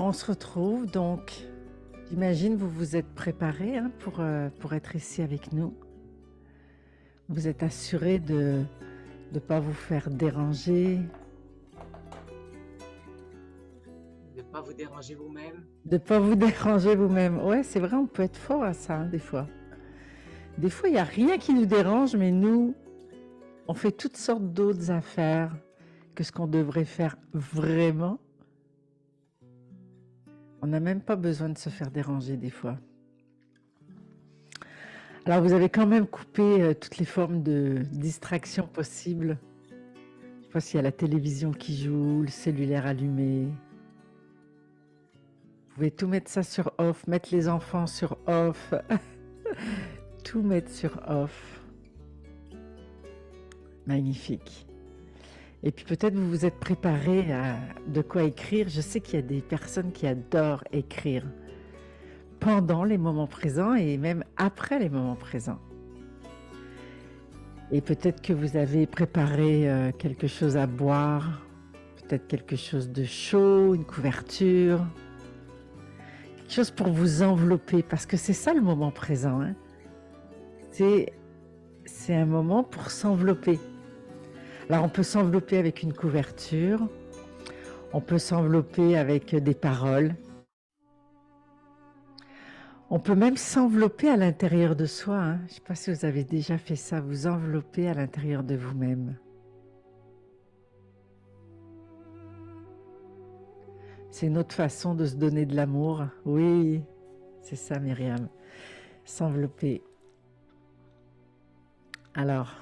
Alors on se retrouve donc, j'imagine vous vous êtes préparés hein, pour être ici avec nous. Vous êtes assurés de ne pas vous faire déranger, Ne pas vous déranger vous-même. de ne pas vous déranger vous-même. Ouais, c'est vrai, on peut être fort à ça hein, des fois. Des fois, il n'y a rien qui nous dérange, mais nous, on fait toutes sortes d'autres affaires que ce qu'on devrait faire vraiment. On n'a même pas besoin de se faire déranger des fois. Alors vous avez quand même coupé toutes les formes de distraction possibles. Je ne sais pas s'il y a la télévision qui joue, le cellulaire allumé. Vous pouvez tout mettre ça sur off, mettre les enfants sur off, tout mettre sur off. Magnifique. Et puis peut-être vous vous êtes préparé à de quoi écrire. Je sais qu'il y a des personnes qui adorent écrire pendant les moments présents et même après les moments présents. Et peut-être que vous avez préparé quelque chose à boire, peut-être quelque chose de chaud, une couverture, quelque chose pour vous envelopper, parce que c'est ça le moment présent. Hein. C'est un moment pour s'envelopper. Alors on peut s'envelopper avec une couverture, on peut s'envelopper avec des paroles, on peut même s'envelopper à l'intérieur de soi. Hein. Je ne sais pas si vous avez déjà fait ça, vous envelopper à l'intérieur de vous-même. C'est une autre façon de se donner de l'amour. Oui, c'est ça Myriam, s'envelopper. Alors,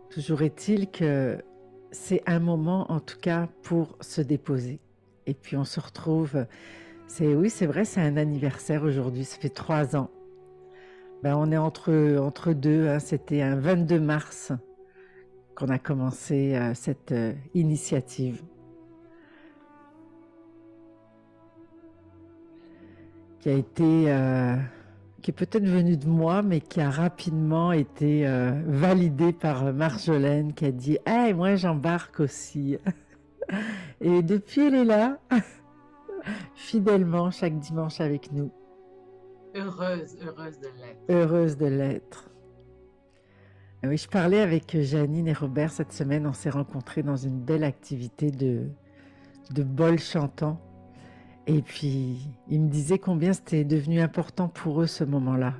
toujours est-il que c'est un moment en tout cas pour se déposer. Et puis on se retrouve, oui c'est vrai, c'est un anniversaire aujourd'hui, ça fait 3 ans. On est entre deux, hein, c'était un 22 mars qu'on a commencé cette initiative. Qui est peut-être venue de moi, mais qui a rapidement été validée par Marjolaine, qui a dit « Hey, moi j'embarque aussi !» Et depuis, elle est là, fidèlement, chaque dimanche avec nous. Heureuse de l'être. Heureuse de l'être. Oui, je parlais avec Janine et Robert cette semaine, on s'est rencontrés dans une belle activité de bol chantant. Et puis, ils me disaient combien c'était devenu important pour eux ce moment-là.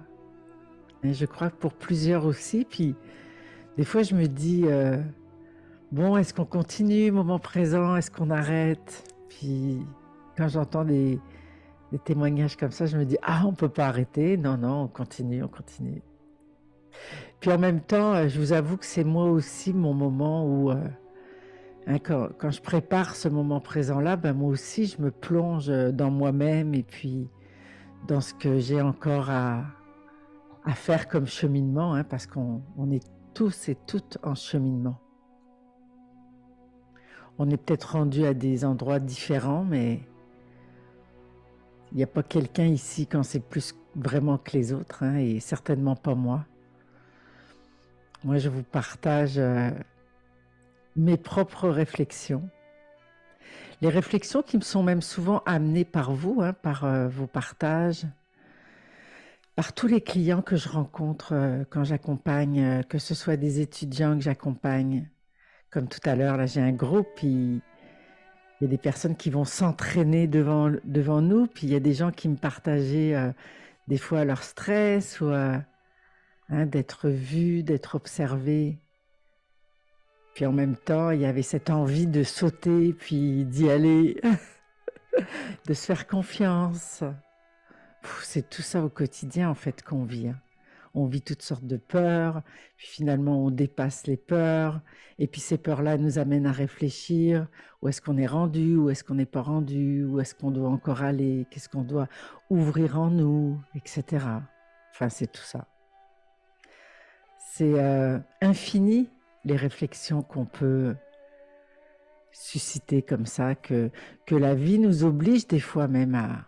Et je crois que pour plusieurs aussi. Puis, des fois, je me dis, bon, est-ce qu'on continue, moment présent, est-ce qu'on arrête? Puis, quand j'entends des témoignages comme ça, je me dis, ah, on ne peut pas arrêter. Non, non, on continue, on continue. Puis en même temps, je vous avoue que c'est moi aussi mon moment où... quand je prépare ce moment présent-là, moi aussi, je me plonge dans moi-même et puis dans ce que j'ai encore à faire comme cheminement, hein, parce qu'on est tous et toutes en cheminement. On est peut-être rendu à des endroits différents, mais il n'y a pas quelqu'un ici qui en sait plus vraiment que les autres, hein, et certainement pas moi. Moi, je vous partage mes propres réflexions. Les réflexions qui me sont même souvent amenées par vous, hein, par vos partages, par tous les clients que je rencontre quand j'accompagne, que ce soit des étudiants que j'accompagne. Comme tout à l'heure, là j'ai un groupe, puis il y a des personnes qui vont s'entraîner devant nous, puis il y a des gens qui me partageaient des fois leur stress ou d'être vus, d'être observés. Puis en même temps, il y avait cette envie de sauter, puis d'y aller, de se faire confiance. C'est tout ça au quotidien en fait qu'on vit. Hein. On vit toutes sortes de peurs, puis finalement on dépasse les peurs, et puis ces peurs-là nous amènent à réfléchir, où est-ce qu'on est rendu, où est-ce qu'on n'est pas rendu, où est-ce qu'on doit encore aller, qu'est-ce qu'on doit ouvrir en nous, etc. Enfin, c'est tout ça. C'est infini les réflexions qu'on peut susciter comme ça, que la vie nous oblige des fois même à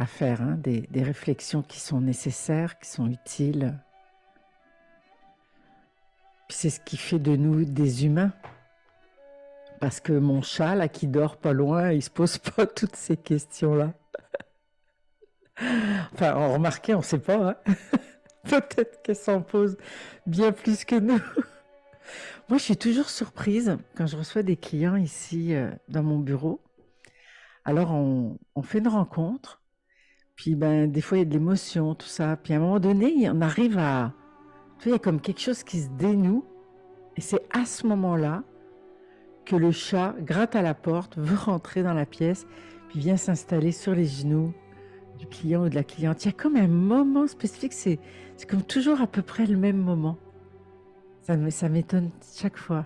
faire, hein, des réflexions qui sont nécessaires, qui sont utiles. Puis c'est ce qui fait de nous des humains. Parce que mon chat, là, qui dort pas loin, il se pose pas toutes ces questions-là. Enfin, remarquez, on sait pas, hein. Peut-être qu'elle s'en pose bien plus que nous. Moi, je suis toujours surprise quand je reçois des clients ici dans mon bureau. Alors, on fait une rencontre, puis ben, des fois, il y a de l'émotion, tout ça. Puis à un moment donné, on arrive à... Tu vois, il y a comme quelque chose qui se dénoue. Et c'est à ce moment-là que le chat gratte à la porte, veut rentrer dans la pièce, puis vient s'installer sur les genoux du client ou de la cliente. Il y a comme un moment spécifique, c'est comme toujours à peu près le même moment. Ça m'étonne chaque fois.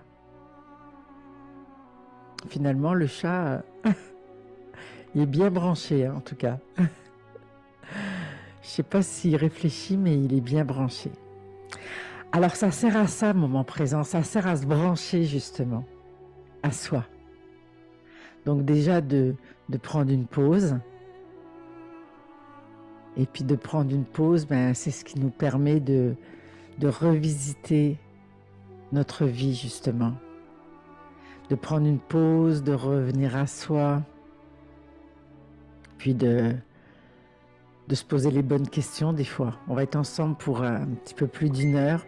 Finalement, le chat, il est bien branché, hein, en tout cas. Je ne sais pas s'il réfléchit, mais il est bien branché. Alors, ça sert à ça, moment présent. Ça sert à se brancher, justement, à soi. Donc déjà, de prendre une pause. Et puis de prendre une pause, ben, c'est ce qui nous permet de revisiter notre vie, justement. De prendre une pause, de revenir à soi, puis de se poser les bonnes questions des fois. On va être ensemble pour un petit peu plus d'une heure.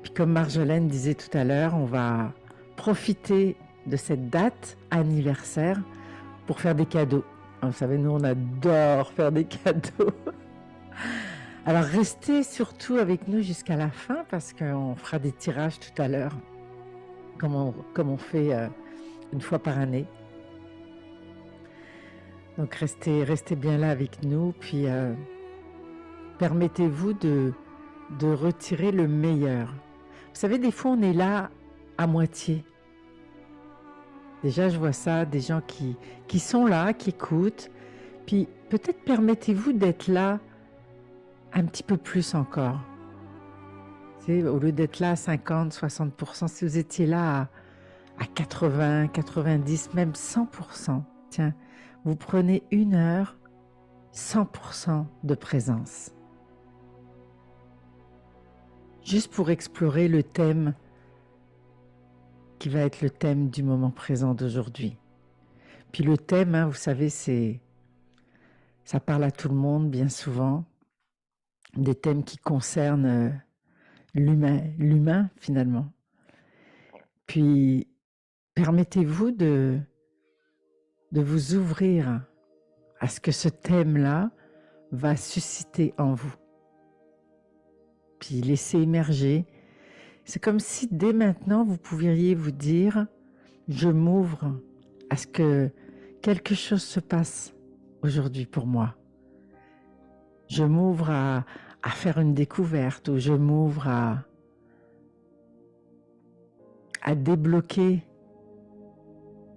Puis comme Marjolaine disait tout à l'heure, on va profiter de cette date anniversaire pour faire des cadeaux. Vous savez, nous, on adore faire des cadeaux. Alors restez surtout avec nous jusqu'à la fin parce qu'on fera des tirages tout à l'heure, comme on fait une fois par année. Donc restez bien là avec nous, puis permettez-vous de retirer le meilleur. Vous savez, des fois on est là à moitié. Déjà je vois ça, des gens qui sont là, qui écoutent, puis peut-être permettez-vous d'être là un petit peu plus encore. C'est, au lieu d'être là à 50, 60%, si vous étiez là à 80, 90, même 100%, tiens, vous prenez 1 heure, 100% de présence. Juste pour explorer le thème qui va être le thème du moment présent d'aujourd'hui. Puis le thème, hein, vous savez, ça parle à tout le monde bien souvent. Des thèmes qui concernent l'humain finalement. Puis permettez-vous de vous ouvrir à ce que ce thème-là va susciter en vous. Puis laissez émerger. C'est comme si dès maintenant vous pourriez vous dire « Je m'ouvre à ce que quelque chose se passe aujourd'hui pour moi. Je m'ouvre à faire une découverte ou je m'ouvre à débloquer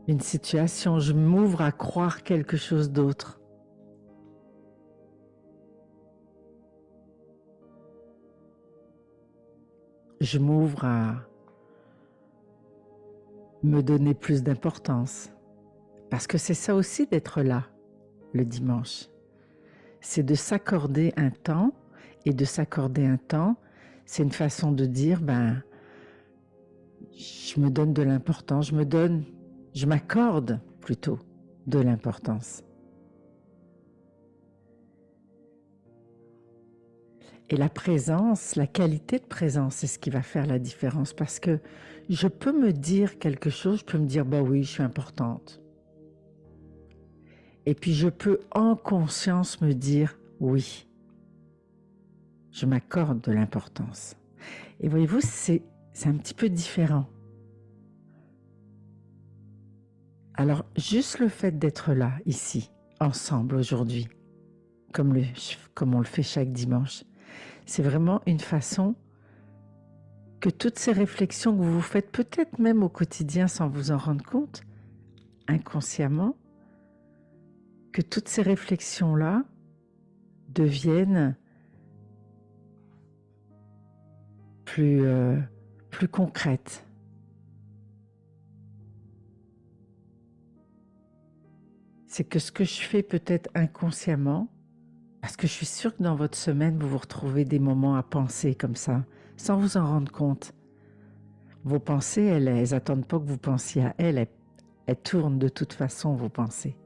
une situation, je m'ouvre à croire quelque chose d'autre. » Je m'ouvre à me donner plus d'importance. Parce que c'est ça aussi d'être là le dimanche. C'est de s'accorder un temps, et de s'accorder un temps, c'est une façon de dire, ben, je me donne de l'importance, je m'accorde plutôt de l'importance. Et la présence, la qualité de présence, c'est ce qui va faire la différence. Parce que je peux me dire quelque chose, je peux me dire, bah oui, je suis importante. Et puis je peux en conscience me dire, oui, je m'accorde de l'importance. Et voyez-vous, c'est un petit peu différent. Alors, juste le fait d'être là, ici, ensemble, aujourd'hui, comme on le fait chaque dimanche, c'est vraiment une façon que toutes ces réflexions que vous faites, peut-être même au quotidien sans vous en rendre compte, inconsciemment, que toutes ces réflexions-là deviennent plus concrètes. C'est que ce que je fais peut-être inconsciemment, parce que je suis sûre que dans votre semaine, vous vous retrouvez des moments à penser comme ça, sans vous en rendre compte. Vos pensées, elles n'attendent pas que vous pensiez à elles, elles tournent de toute façon vos pensées.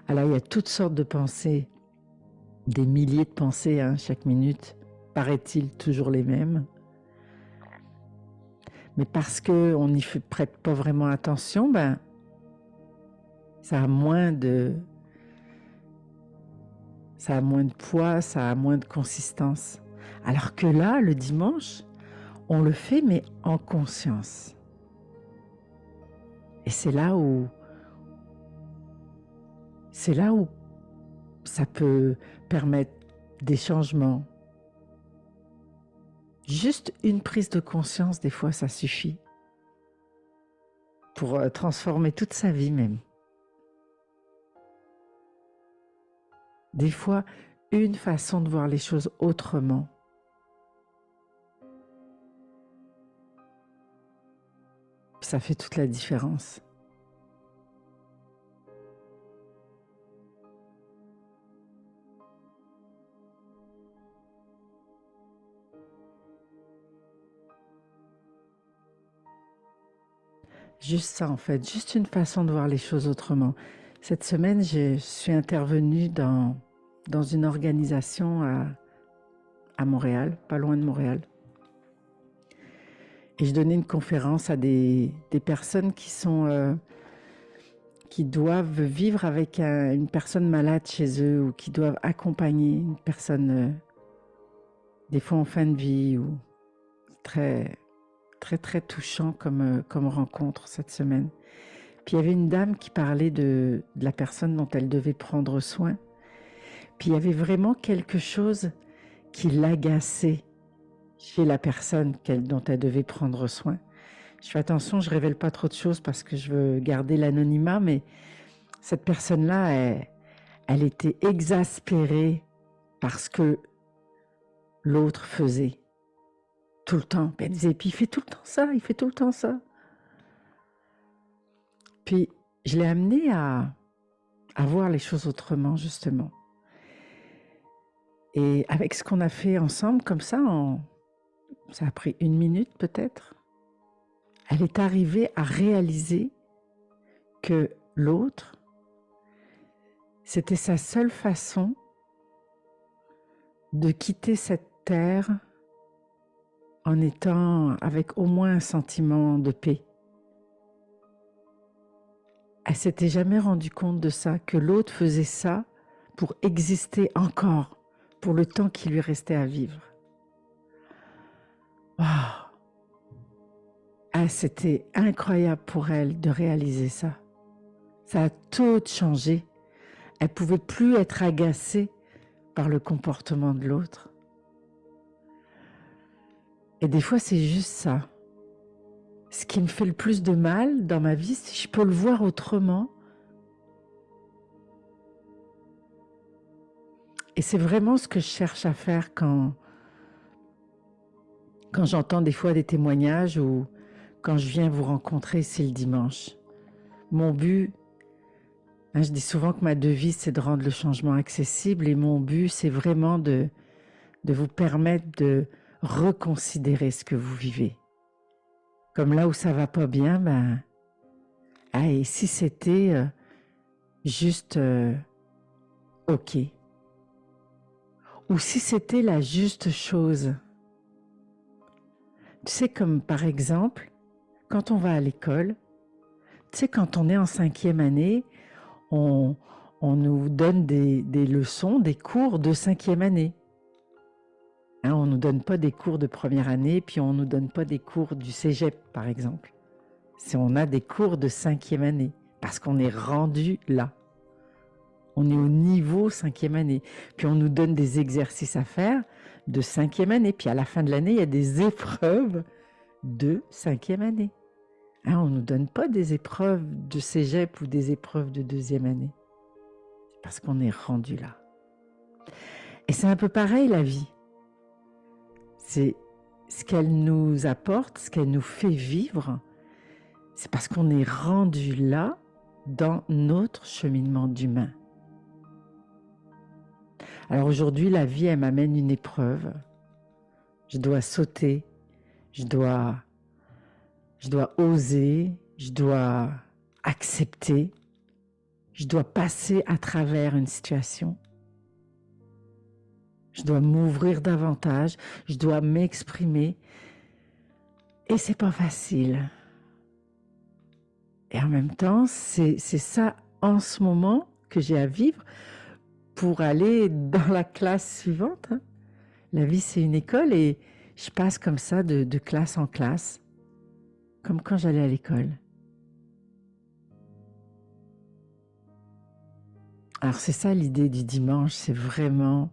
Alors il y a toutes sortes de pensées, des milliers de pensées chaque minute, paraît-il toujours les mêmes. Mais parce qu'on n'y prête pas vraiment attention, ça a moins de poids, ça a moins de consistance. Alors que là, le dimanche, on le fait, mais en conscience. Et c'est là où ça peut permettre des changements. Juste une prise de conscience, des fois, ça suffit pour transformer toute sa vie même. Des fois, une façon de voir les choses autrement. Ça fait toute la différence. Juste ça en fait, juste une façon de voir les choses autrement. Cette semaine, je suis intervenue dans une organisation à Montréal, pas loin de Montréal. Et je donnais une conférence à des personnes qui doivent vivre avec une personne malade chez eux ou qui doivent accompagner une personne, des fois en fin de vie, ou très, très, très touchant comme rencontre cette semaine. Puis il y avait une dame qui parlait de la personne dont elle devait prendre soin. Puis il y avait vraiment quelque chose qui l'agaçait chez la personne dont elle devait prendre soin. Je fais attention, je ne révèle pas trop de choses parce que je veux garder l'anonymat, mais cette personne-là, elle était exaspérée par ce que l'autre faisait tout le temps. Puis elle disait, puis il fait tout le temps ça, il fait tout le temps ça. Puis je l'ai amenée à voir les choses autrement, justement. Et avec ce qu'on a fait ensemble, comme ça, ça a pris 1 minute peut-être, elle est arrivée à réaliser que l'autre, c'était sa seule façon de quitter cette terre en étant avec au moins un sentiment de paix. Elle s'était jamais rendue compte de ça, que l'autre faisait ça pour exister encore, pour le temps qui lui restait à vivre. Wow. Ah, c'était incroyable pour elle de réaliser ça. Ça a tout changé. Elle ne pouvait plus être agacée par le comportement de l'autre. Et des fois, c'est juste ça. Ce qui me fait le plus de mal dans ma vie, si je peux le voir autrement. Et c'est vraiment ce que je cherche à faire quand j'entends des fois des témoignages ou quand je viens vous rencontrer ici le dimanche. Mon but, je dis souvent que ma devise, c'est de rendre le changement accessible, et mon but, c'est vraiment de vous permettre de reconsidérer ce que vous vivez. Comme là où ça va pas bien, et si c'était juste OK. Ou si c'était la juste chose. Tu sais, comme par exemple, quand on va à l'école, tu sais, quand on est en 5e année, on nous donne des leçons, des cours de 5e année. On ne nous donne pas des cours de première année, puis on ne nous donne pas des cours du cégep, par exemple. On a des cours de 5e année, parce qu'on est rendu là. On est au niveau 5e année. Puis on nous donne des exercices à faire de 5e année. Puis à la fin de l'année, il y a des épreuves de 5e année. On ne nous donne pas des épreuves de cégep ou des épreuves de 2e année. C'est parce qu'on est rendu là. Et c'est un peu pareil la vie. C'est ce qu'elle nous apporte, ce qu'elle nous fait vivre. C'est parce qu'on est rendu là dans notre cheminement d'humain. Alors aujourd'hui, la vie, elle m'amène une épreuve. Je dois sauter, je dois oser, je dois accepter, je dois passer à travers une situation, je dois m'ouvrir davantage, je dois m'exprimer. Et c'est pas facile. Et en même temps, c'est ça en ce moment que j'ai à vivre pour aller dans la classe suivante. Hein. La vie, c'est une école et je passe comme ça de classe en classe, comme quand j'allais à l'école. Alors c'est ça l'idée du dimanche, c'est vraiment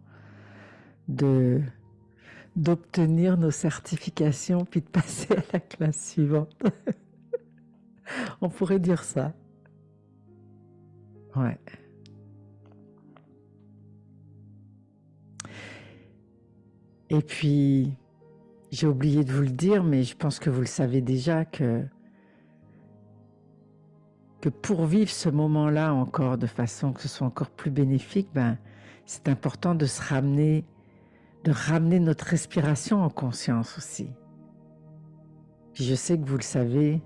d'obtenir nos certifications puis de passer à la classe suivante. On pourrait dire ça. Ouais. Et puis, j'ai oublié de vous le dire, mais je pense que vous le savez déjà, que pour vivre ce moment-là encore de façon que ce soit encore plus bénéfique, c'est important de ramener notre respiration en conscience aussi. Puis je sais que vous le savez,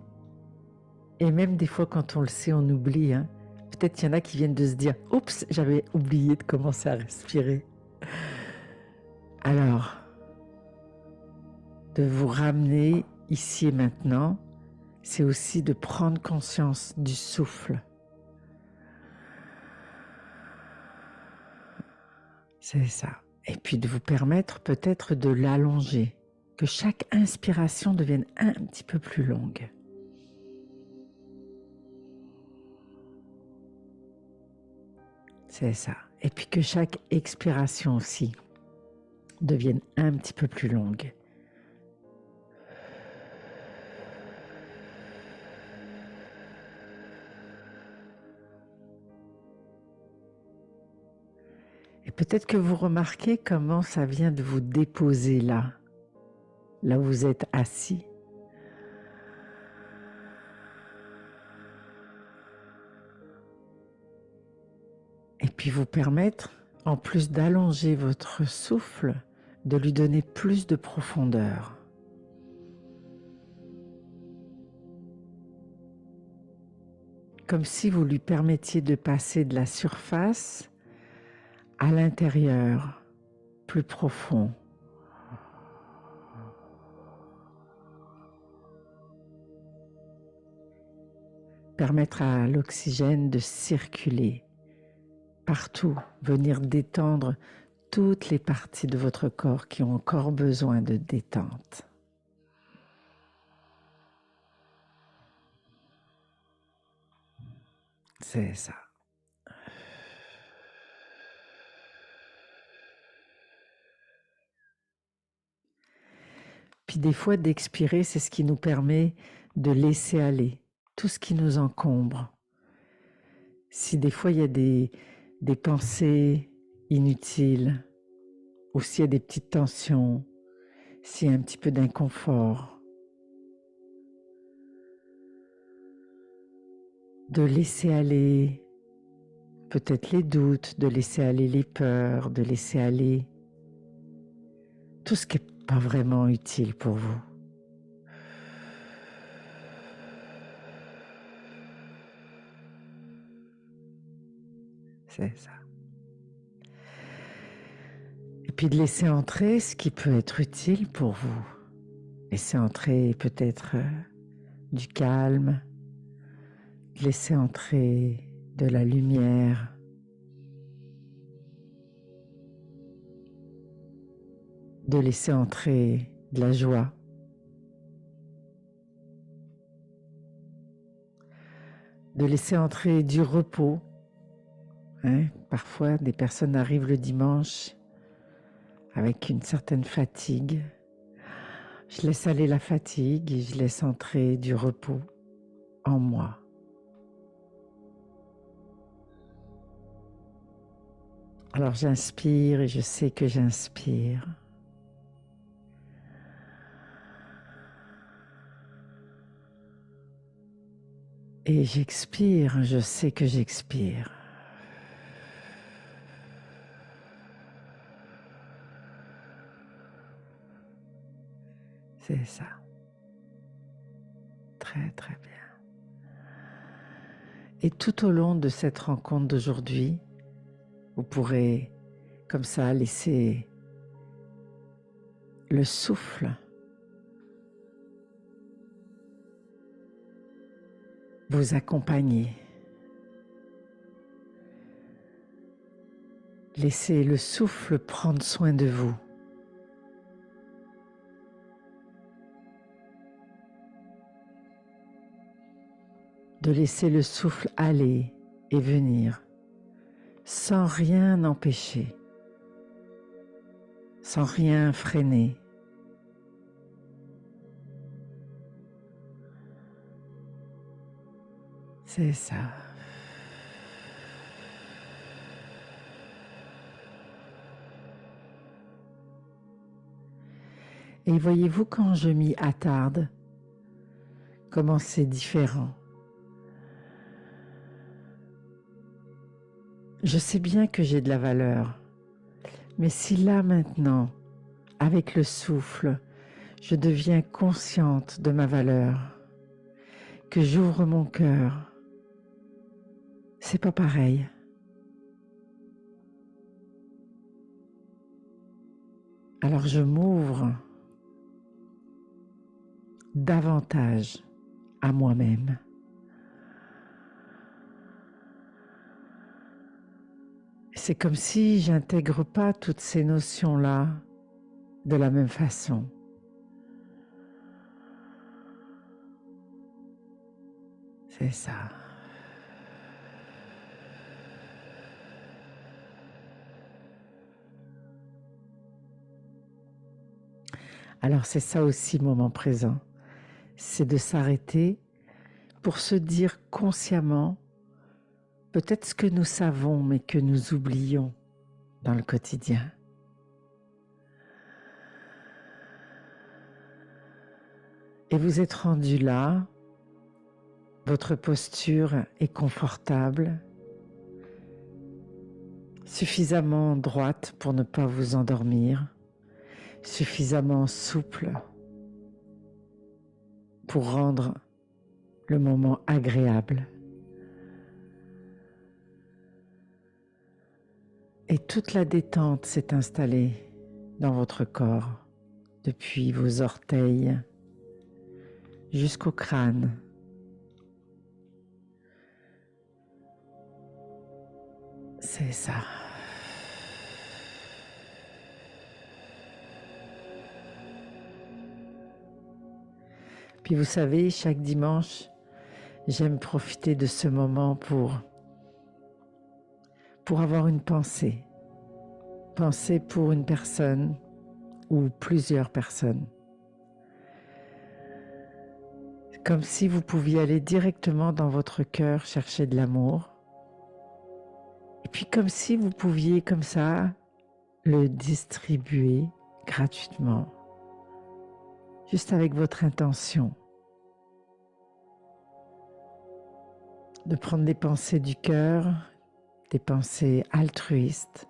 et même des fois quand on le sait, on oublie. Hein. Peut-être qu'il y en a qui viennent de se dire « Oups, j'avais oublié de commencer à respirer ». Alors, de vous ramener ici et maintenant, c'est aussi de prendre conscience du souffle. C'est ça. Et puis de vous permettre peut-être de l'allonger, que chaque inspiration devienne un petit peu plus longue. C'est ça. Et puis que chaque expiration aussi devienne un petit peu plus longue. Et peut-être que vous remarquez comment ça vient de vous déposer là où vous êtes assis. Et puis vous permettre, en plus d'allonger votre souffle, de lui donner plus de profondeur. Comme si vous lui permettiez de passer de la surface à l'intérieur, plus profond. Permettre à l'oxygène de circuler partout, venir détendre toutes les parties de votre corps qui ont encore besoin de détente. C'est ça. Puis des fois, d'expirer, c'est ce qui nous permet de laisser aller tout ce qui nous encombre. Si des fois, il y a des pensées inutiles, ou s'il y a des petites tensions, s'il y a un petit peu d'inconfort, de laisser aller peut-être les doutes, de laisser aller les peurs, de laisser aller tout ce qui n'est pas vraiment utile pour vous. C'est ça. Et puis de laisser entrer ce qui peut être utile pour vous. Laisser entrer peut-être du calme, laisser entrer de la lumière, de laisser entrer de la joie, de laisser entrer du repos. Hein? Parfois, des personnes arrivent le dimanche avec une certaine fatigue. Je laisse aller la fatigue et je laisse entrer du repos en moi. Alors j'inspire et je sais que j'inspire. Et j'expire, je sais que j'expire. C'est ça. Très très bien. Et tout au long de cette rencontre d'aujourd'hui, vous pourrez comme ça laisser le souffle vous accompagner. Laissez le souffle prendre soin de vous. De laisser le souffle aller et venir sans rien empêcher, sans rien freiner. C'est ça. Et voyez-vous quand je m'y attarde, comment c'est différent. Je sais bien que j'ai de la valeur, mais si là maintenant, avec le souffle, je deviens consciente de ma valeur, que j'ouvre mon cœur, c'est pas pareil. Alors je m'ouvre davantage à moi-même. C'est comme si j'intègre pas toutes ces notions-là de la même façon. C'est ça. Alors c'est ça aussi, moment présent. C'est de s'arrêter pour se dire consciemment peut-être ce que nous savons mais que nous oublions dans le quotidien. Et vous êtes rendu là, votre posture est confortable, suffisamment droite pour ne pas vous endormir, suffisamment souple pour rendre le moment agréable. Et toute la détente s'est installée dans votre corps, depuis vos orteils jusqu'au crâne. C'est ça. Puis vous savez, chaque dimanche, j'aime profiter de ce moment pour avoir une pensée. Pensée pour une personne ou plusieurs personnes. Comme si vous pouviez aller directement dans votre cœur chercher de l'amour. Et puis comme si vous pouviez comme ça le distribuer gratuitement. Juste avec votre intention. De prendre des pensées du cœur, des pensées altruistes.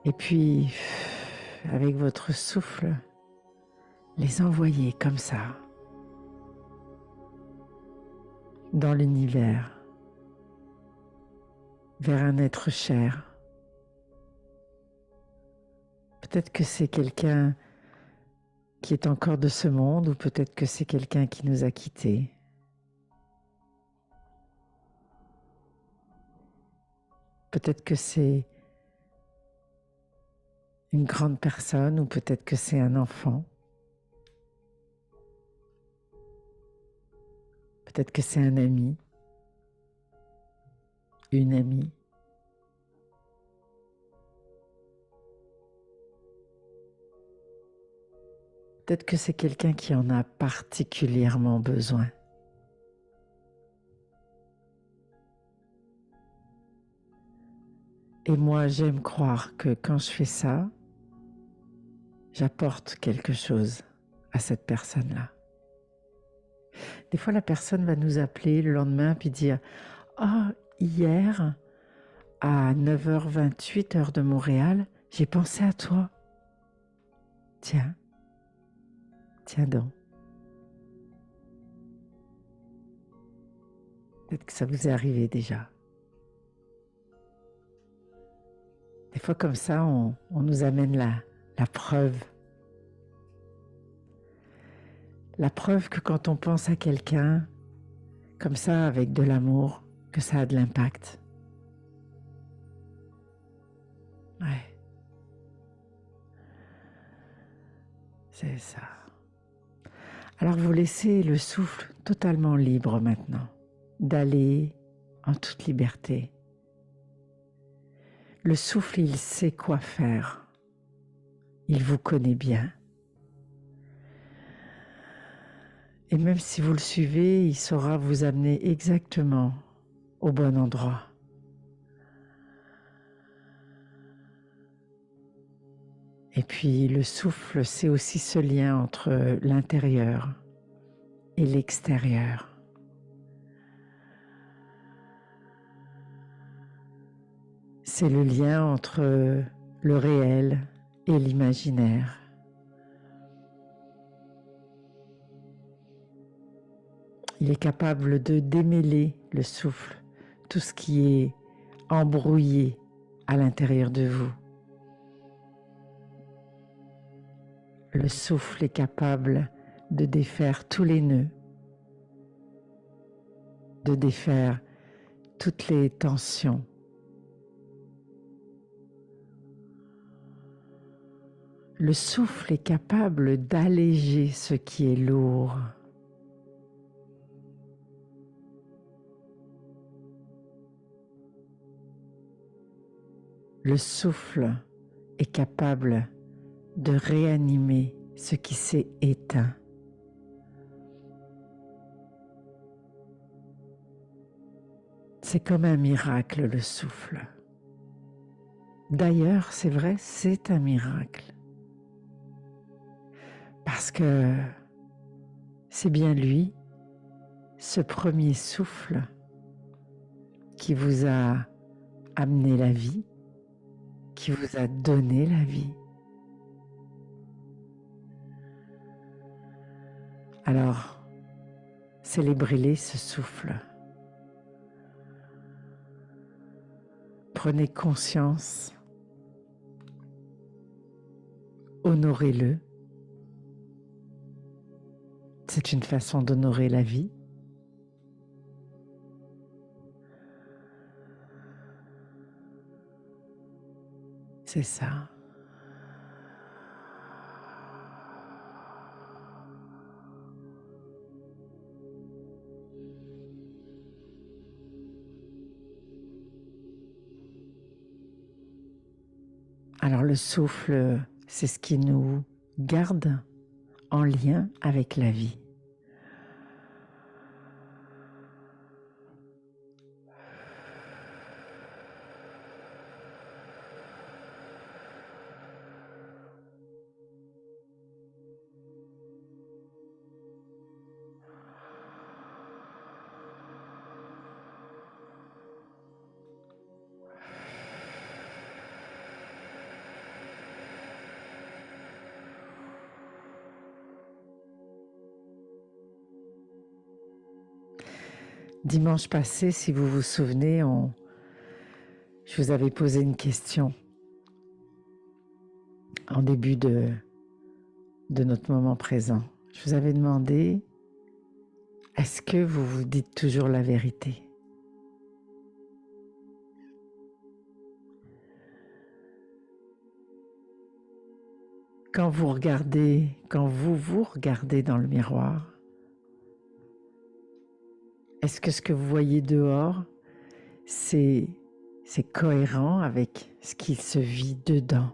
Et puis, avec votre souffle, les envoyer comme ça dans l'univers, vers un être cher. Peut-être que c'est quelqu'un qui est encore de ce monde ou peut-être que c'est quelqu'un qui nous a quittés. Peut-être que c'est une grande personne ou peut-être que c'est un enfant. Peut-être que c'est un ami, une amie. Peut-être que c'est quelqu'un qui en a particulièrement besoin. Et moi, j'aime croire que quand je fais ça, j'apporte quelque chose à cette personne-là. Des fois, la personne va nous appeler le lendemain puis dire « Ah, hier, à 9h28, heure de Montréal, j'ai pensé à toi. Tiens donc. » Peut-être que ça vous est arrivé déjà. Des fois comme ça, on nous amène la preuve. La preuve que quand on pense à quelqu'un, comme ça, avec de l'amour, que ça a de l'impact. Ouais. C'est ça. Alors vous laissez le souffle totalement libre maintenant, d'aller en toute liberté. Le souffle, il sait quoi faire. Il vous connaît bien. Et même si vous le suivez, il saura vous amener exactement au bon endroit. Et puis le souffle, c'est aussi ce lien entre l'intérieur et l'extérieur. C'est le lien entre le réel et l'imaginaire. Il est capable de démêler le souffle, tout ce qui est embrouillé à l'intérieur de vous. Le souffle est capable de défaire tous les nœuds, de défaire toutes les tensions. Le souffle est capable d'alléger ce qui est lourd. Le souffle est capable de réanimer ce qui s'est éteint. C'est comme un miracle, le souffle. D'ailleurs, c'est vrai, c'est un miracle. Parce que c'est bien lui, ce premier souffle, qui vous a amené la vie, qui vous a donné la vie. Alors, célébrez-les ce souffle. Prenez conscience, honorez-le. C'est une façon d'honorer la vie. C'est ça. Alors le souffle, c'est ce qui nous garde en lien avec la vie. Dimanche passé, si vous vous souvenez, je vous avais posé une question en début de notre moment présent. Je vous avais demandé, est-ce que vous vous dites toujours la vérité ? Quand vous vous regardez dans le miroir, est-ce que ce que vous voyez dehors, c'est cohérent avec ce qui se vit dedans?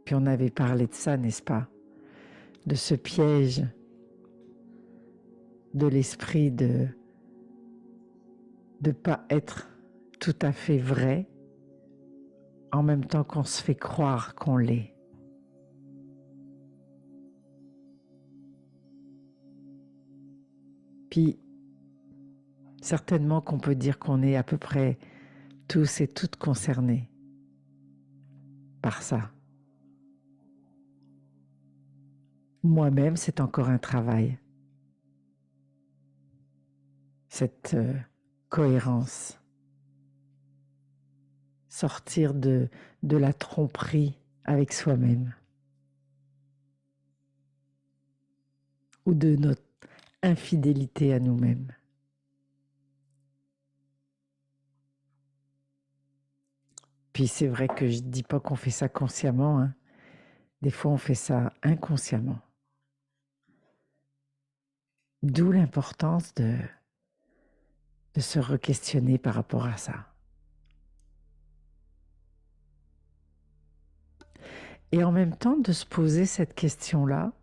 Puis on avait parlé de ça, n'est-ce pas? De ce piège de l'esprit de pas être tout à fait vrai, en même temps qu'on se fait croire qu'on l'est. Puis, certainement qu'on peut dire qu'on est à peu près tous et toutes concernés par ça. Moi-même, c'est encore un travail. cette cohérence, sortir de la tromperie avec soi-même ou de notre infidélité à nous-mêmes. Puis c'est vrai que je ne dis pas qu'on fait ça consciemment, hein. Des fois on fait ça inconsciemment. D'où l'importance de se re-questionner par rapport à ça. Et en même temps de se poser cette question-là,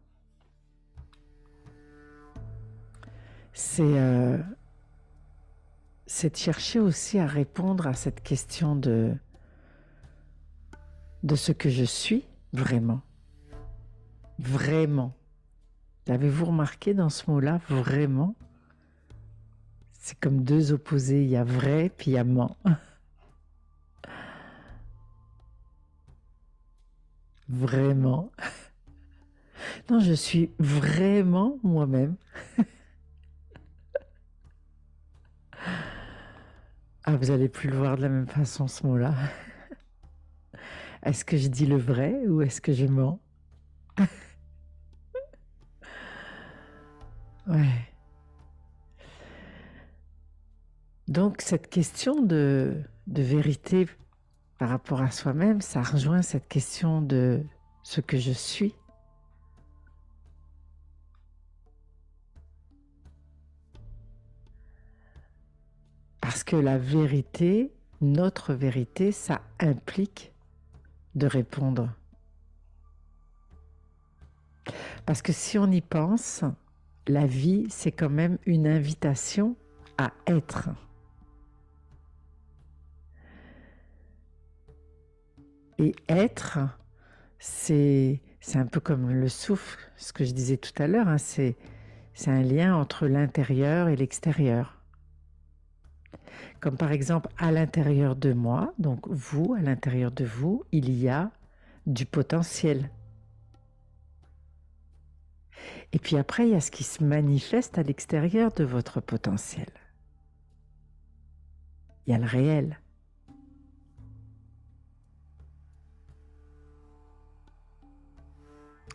c'est de chercher aussi à répondre à cette question de ce que je suis vraiment. Vraiment. Avez-vous remarqué dans ce mot-là, vraiment? C'est comme deux opposés, il y a vrai puis il y a ment. Vraiment. Non, je suis vraiment moi-même. Ah, vous n'allez plus le voir de la même façon ce mot-là. Est-ce que je dis le vrai ou est-ce que je mens? Ouais. Donc cette question de vérité par rapport à soi-même, ça rejoint cette question de ce que je suis. Parce que la vérité, notre vérité, ça implique de répondre. Parce que si on y pense, la vie, c'est quand même une invitation à être. Et être, c'est un peu comme le souffle, ce que je disais tout à l'heure, hein, c'est un lien entre l'intérieur et l'extérieur. Comme par exemple, à l'intérieur de moi, donc vous, à l'intérieur de vous, il y a du potentiel. Et puis après, il y a ce qui se manifeste à l'extérieur de votre potentiel. Il y a le réel.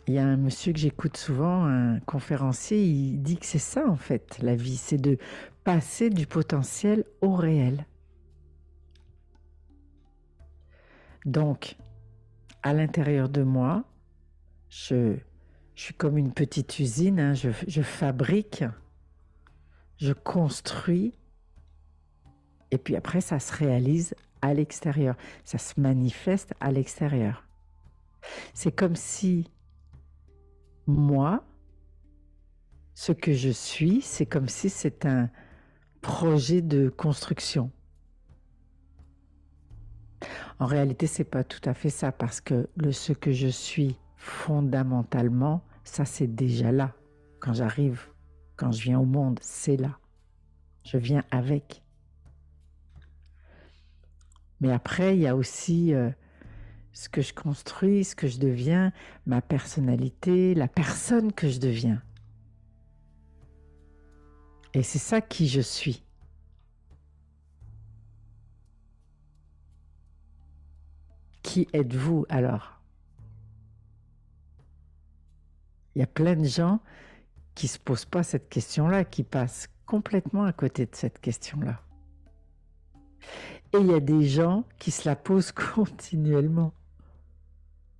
Il y a un monsieur que j'écoute souvent, un conférencier, il dit que c'est ça en fait, la vie, c'est de passer du potentiel au réel. Donc, à l'intérieur de moi, je suis comme une petite usine, hein, je fabrique, je construis, et puis après ça se réalise à l'extérieur, ça se manifeste à l'extérieur. C'est comme si moi, ce que je suis, c'est comme si c'est un projet de construction. En réalité, c'est pas tout à fait ça, parce que ce que je suis fondamentalement, ça c'est déjà là. Quand j'arrive, quand je viens au monde, c'est là. Je viens avec. Mais après, il y a aussi ce que je construis, ce que je deviens, ma personnalité, la personne que je deviens. Et c'est ça qui je suis. Qui êtes-vous alors? Il y a plein de gens qui ne se posent pas cette question-là, qui passent complètement à côté de cette question-là. Et il y a des gens qui se la posent continuellement.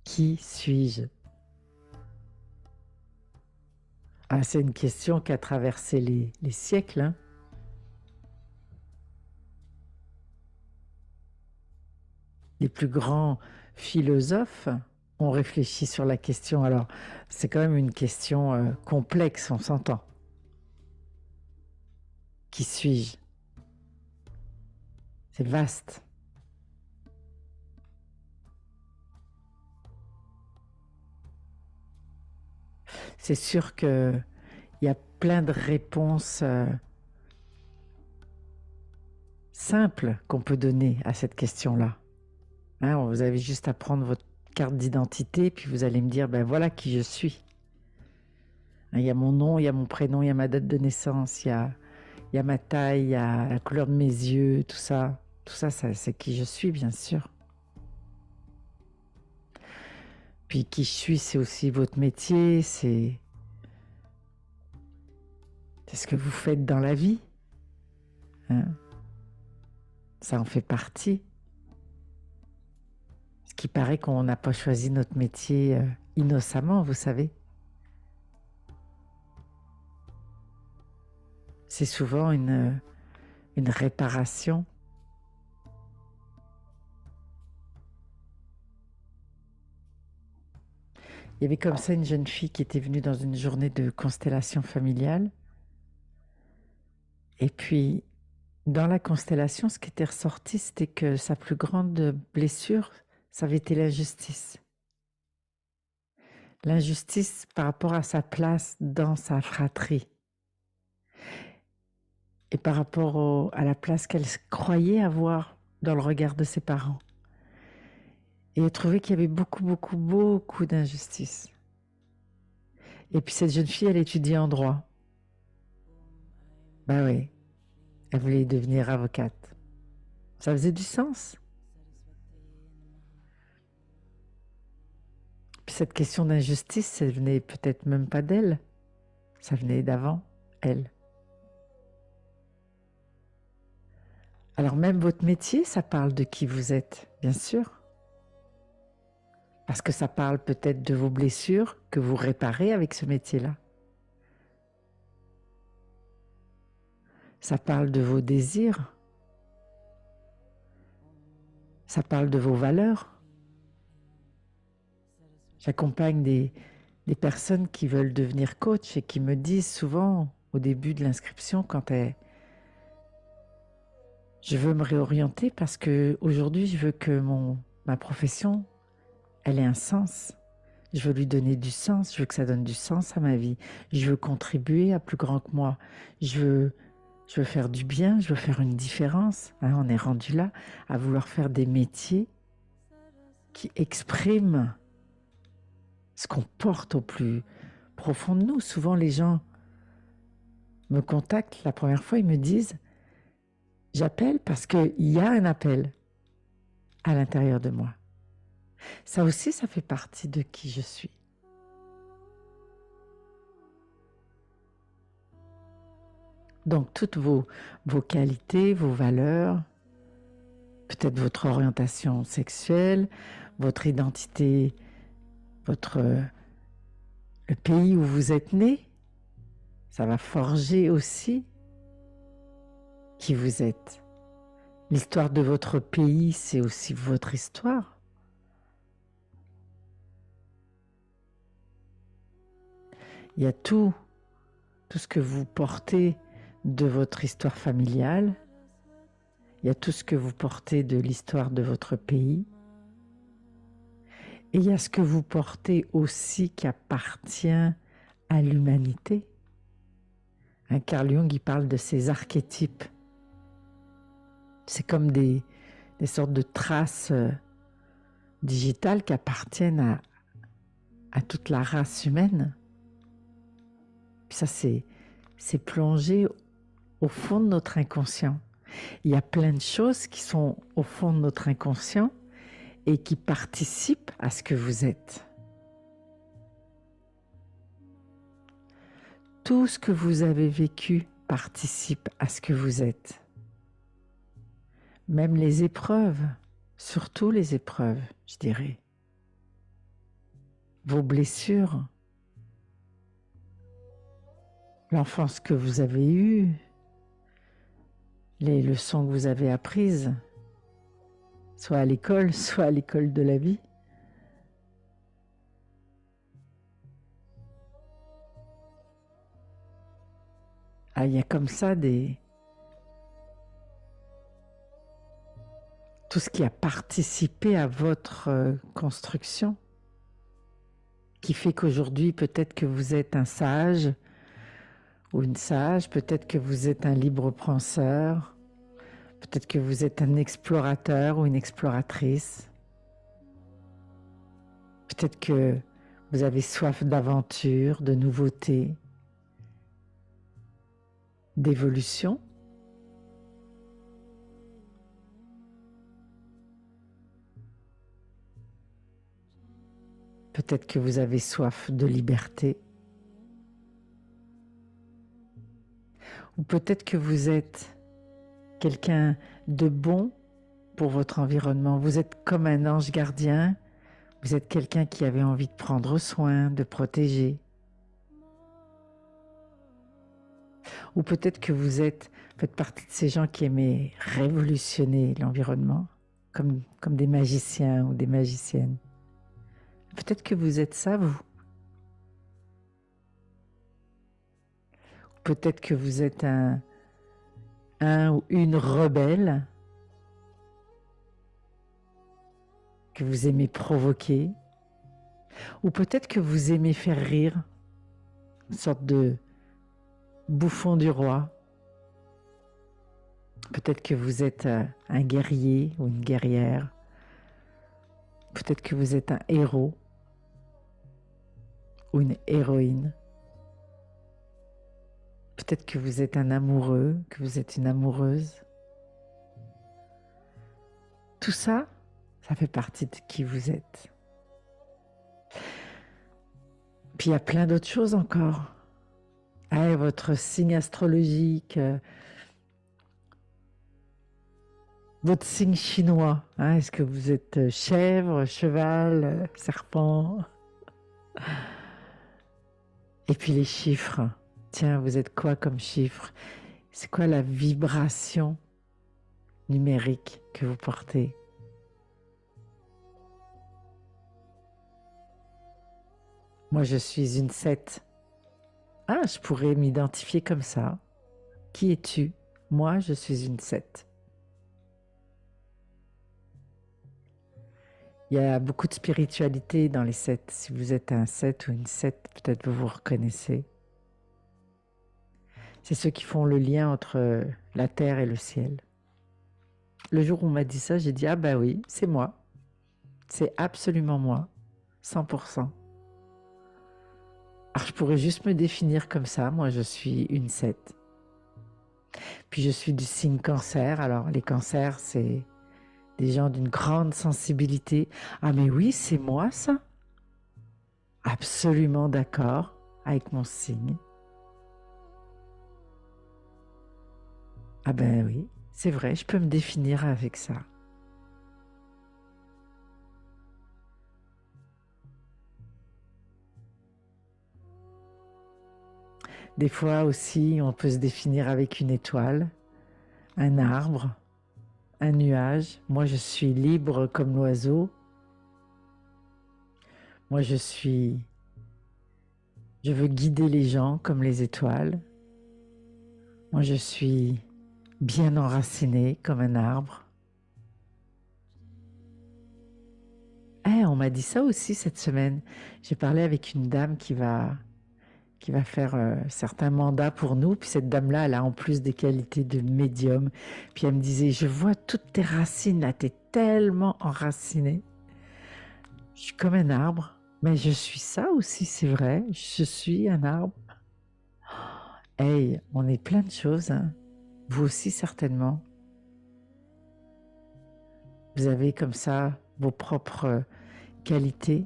Qui suis-je? Ah, c'est une question qui a traversé les siècles, hein. Les plus grands philosophes ont réfléchi sur la question. Alors, c'est quand même une question complexe, on s'entend. Qui suis-je? C'est vaste. C'est sûr qu'il y a plein de réponses simples qu'on peut donner à cette question-là. Hein, vous avez juste à prendre votre carte d'identité, puis vous allez me dire, ben voilà qui je suis. Il y a mon nom, il y a mon prénom, il y a ma date de naissance, il Il y a ma taille, il y a la couleur de mes yeux, tout ça. Tout ça, c'est qui je suis, bien sûr. Puis qui je suis, c'est aussi votre métier, c'est ce que vous faites dans la vie. Hein? Ça en fait partie. Ce qui paraît qu'on n'a pas choisi notre métier innocemment, vous savez. C'est souvent une réparation. Il y avait comme ça une jeune fille qui était venue dans une journée de constellation familiale. Et puis, dans la constellation, ce qui était ressorti, c'était que sa plus grande blessure, ça avait été l'injustice. L'injustice par rapport à sa place dans sa fratrie. Et par rapport à la place qu'elle croyait avoir dans le regard de ses parents. Et elle trouvait qu'il y avait beaucoup d'injustice. Et puis cette jeune fille, elle étudiait en droit. Ben oui, elle voulait devenir avocate. Ça faisait du sens. Puis cette question d'injustice, ça venait peut-être même pas d'elle. Ça venait d'avant, elle. Alors même votre métier, ça parle de qui vous êtes, bien sûr. Parce que ça parle peut-être de vos blessures que vous réparez avec ce métier-là. Ça parle de vos désirs. Ça parle de vos valeurs. J'accompagne des personnes qui veulent devenir coach et qui me disent souvent au début de l'inscription quand je veux me réorienter parce que aujourd'hui je veux que ma profession elle ait un sens. Je veux lui donner du sens, je veux que ça donne du sens à ma vie. Je veux contribuer à plus grand que moi. Je veux faire du bien, je veux faire une différence. Hein, on est rendu là à vouloir faire des métiers qui expriment ce qu'on porte au plus profond de nous. Souvent, les gens me contactent. La première fois, ils me disent « J'appelle parce qu'il y a un appel à l'intérieur de moi. » Ça aussi, ça fait partie de qui je suis. Donc, toutes vos qualités, vos valeurs, peut-être votre orientation sexuelle, votre identité, le pays où vous êtes né, ça va forger aussi qui vous êtes. L'histoire de votre pays, c'est aussi votre histoire. Il y a tout ce que vous portez de votre histoire familiale. Il y a tout ce que vous portez de l'histoire de votre pays. Et il y a ce que vous portez aussi qui appartient à l'humanité. Hein, Carl Jung, il parle de ces archétypes. C'est comme des sortes de traces digitales qui appartiennent à toute la race humaine. Puis ça, c'est plongé au fond de notre inconscient. Il y a plein de choses qui sont au fond de notre inconscient et qui participent à ce que vous êtes. Tout ce que vous avez vécu participe à ce que vous êtes. Même les épreuves, surtout les épreuves, je dirais. Vos blessures, l'enfance que vous avez eue, les leçons que vous avez apprises, soit à l'école, soit à l'école de la vie. Ah, il y a comme ça tout ce qui a participé à votre construction, qui fait qu'aujourd'hui, peut-être que vous êtes un sage ou une sage, peut-être que vous êtes un libre penseur, peut-être que vous êtes un explorateur ou une exploratrice, peut-être que vous avez soif d'aventure, de nouveautés. d'évolution. Peut-être que vous avez soif de liberté. Ou peut-être que vous êtes quelqu'un de bon pour votre environnement. Vous êtes comme un ange gardien. Vous êtes quelqu'un qui avait envie de prendre soin, de protéger. Ou peut-être que faites partie de ces gens qui aimaient révolutionner l'environnement, comme des magiciens ou des magiciennes. Peut-être que vous êtes ça, vous. Peut-être que vous êtes un ou une rebelle, que vous aimez provoquer, ou peut-être que vous aimez faire rire, une sorte de bouffon du roi. Peut-être que vous êtes un guerrier ou une guerrière. Peut-être que vous êtes un héros ou une héroïne. Peut-être que vous êtes un amoureux, que vous êtes une amoureuse. Tout ça, ça fait partie de qui vous êtes. Puis il y a plein d'autres choses encore. Ah, votre signe astrologique, votre signe chinois. Hein, est-ce que vous êtes chèvre, cheval, serpent? Et puis les chiffres. Tiens, vous êtes quoi comme chiffre? C'est quoi la vibration numérique que vous portez? Moi, je suis une 7. Ah, je pourrais m'identifier comme ça. Qui es-tu? Moi, je suis une 7. Il y a beaucoup de spiritualité dans les 7. Si vous êtes un 7 ou une 7, peut-être vous vous reconnaissez. C'est ceux qui font le lien entre la terre et le ciel. Le jour où on m'a dit ça, j'ai dit « Ah bah oui, c'est moi. C'est absolument moi. 100%. » Alors je pourrais juste me définir comme ça. Moi, je suis une 7. Puis je suis du signe cancer. Alors les cancers, c'est des gens d'une grande sensibilité. Ah mais oui, c'est moi ça. Absolument d'accord avec mon signe. Ah ben oui, c'est vrai, je peux me définir avec ça. Des fois aussi, on peut se définir avec une étoile, un arbre, un nuage. Moi, je suis libre comme l'oiseau. Moi, je veux guider les gens comme les étoiles. Moi, je suis bien enraciné comme un arbre. On m'a dit ça aussi cette semaine. J'ai parlé avec une dame qui va faire certains mandats pour nous. Puis cette dame-là, elle a en plus des qualités de médium. Puis elle me disait, je vois toutes tes racines là, t'es tellement enraciné. Je suis comme un arbre, mais je suis ça aussi, c'est vrai. Je suis un arbre. Hey, on est plein de choses, hein. Vous aussi certainement. Vous avez comme ça vos propres qualités.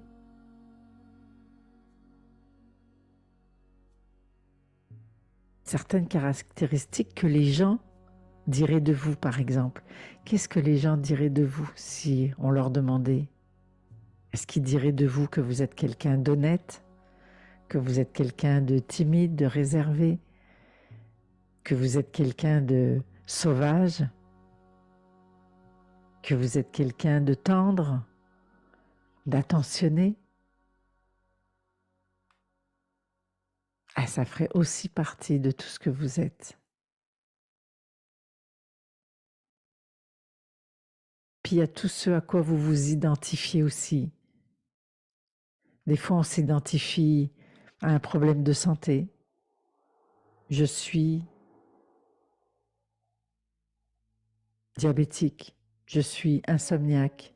Certaines caractéristiques que les gens diraient de vous, par exemple. Qu'est-ce que les gens diraient de vous si on leur demandait? Est-ce qu'ils diraient de vous que vous êtes quelqu'un d'honnête, que vous êtes quelqu'un de timide, de réservé, que vous êtes quelqu'un de sauvage, que vous êtes quelqu'un de tendre, d'attentionné? Ah, ça ferait aussi partie de tout ce que vous êtes. Puis il y a tout ce à quoi vous vous identifiez aussi. Des fois, on s'identifie à un problème de santé. Je suis diabétique, je suis insomniaque,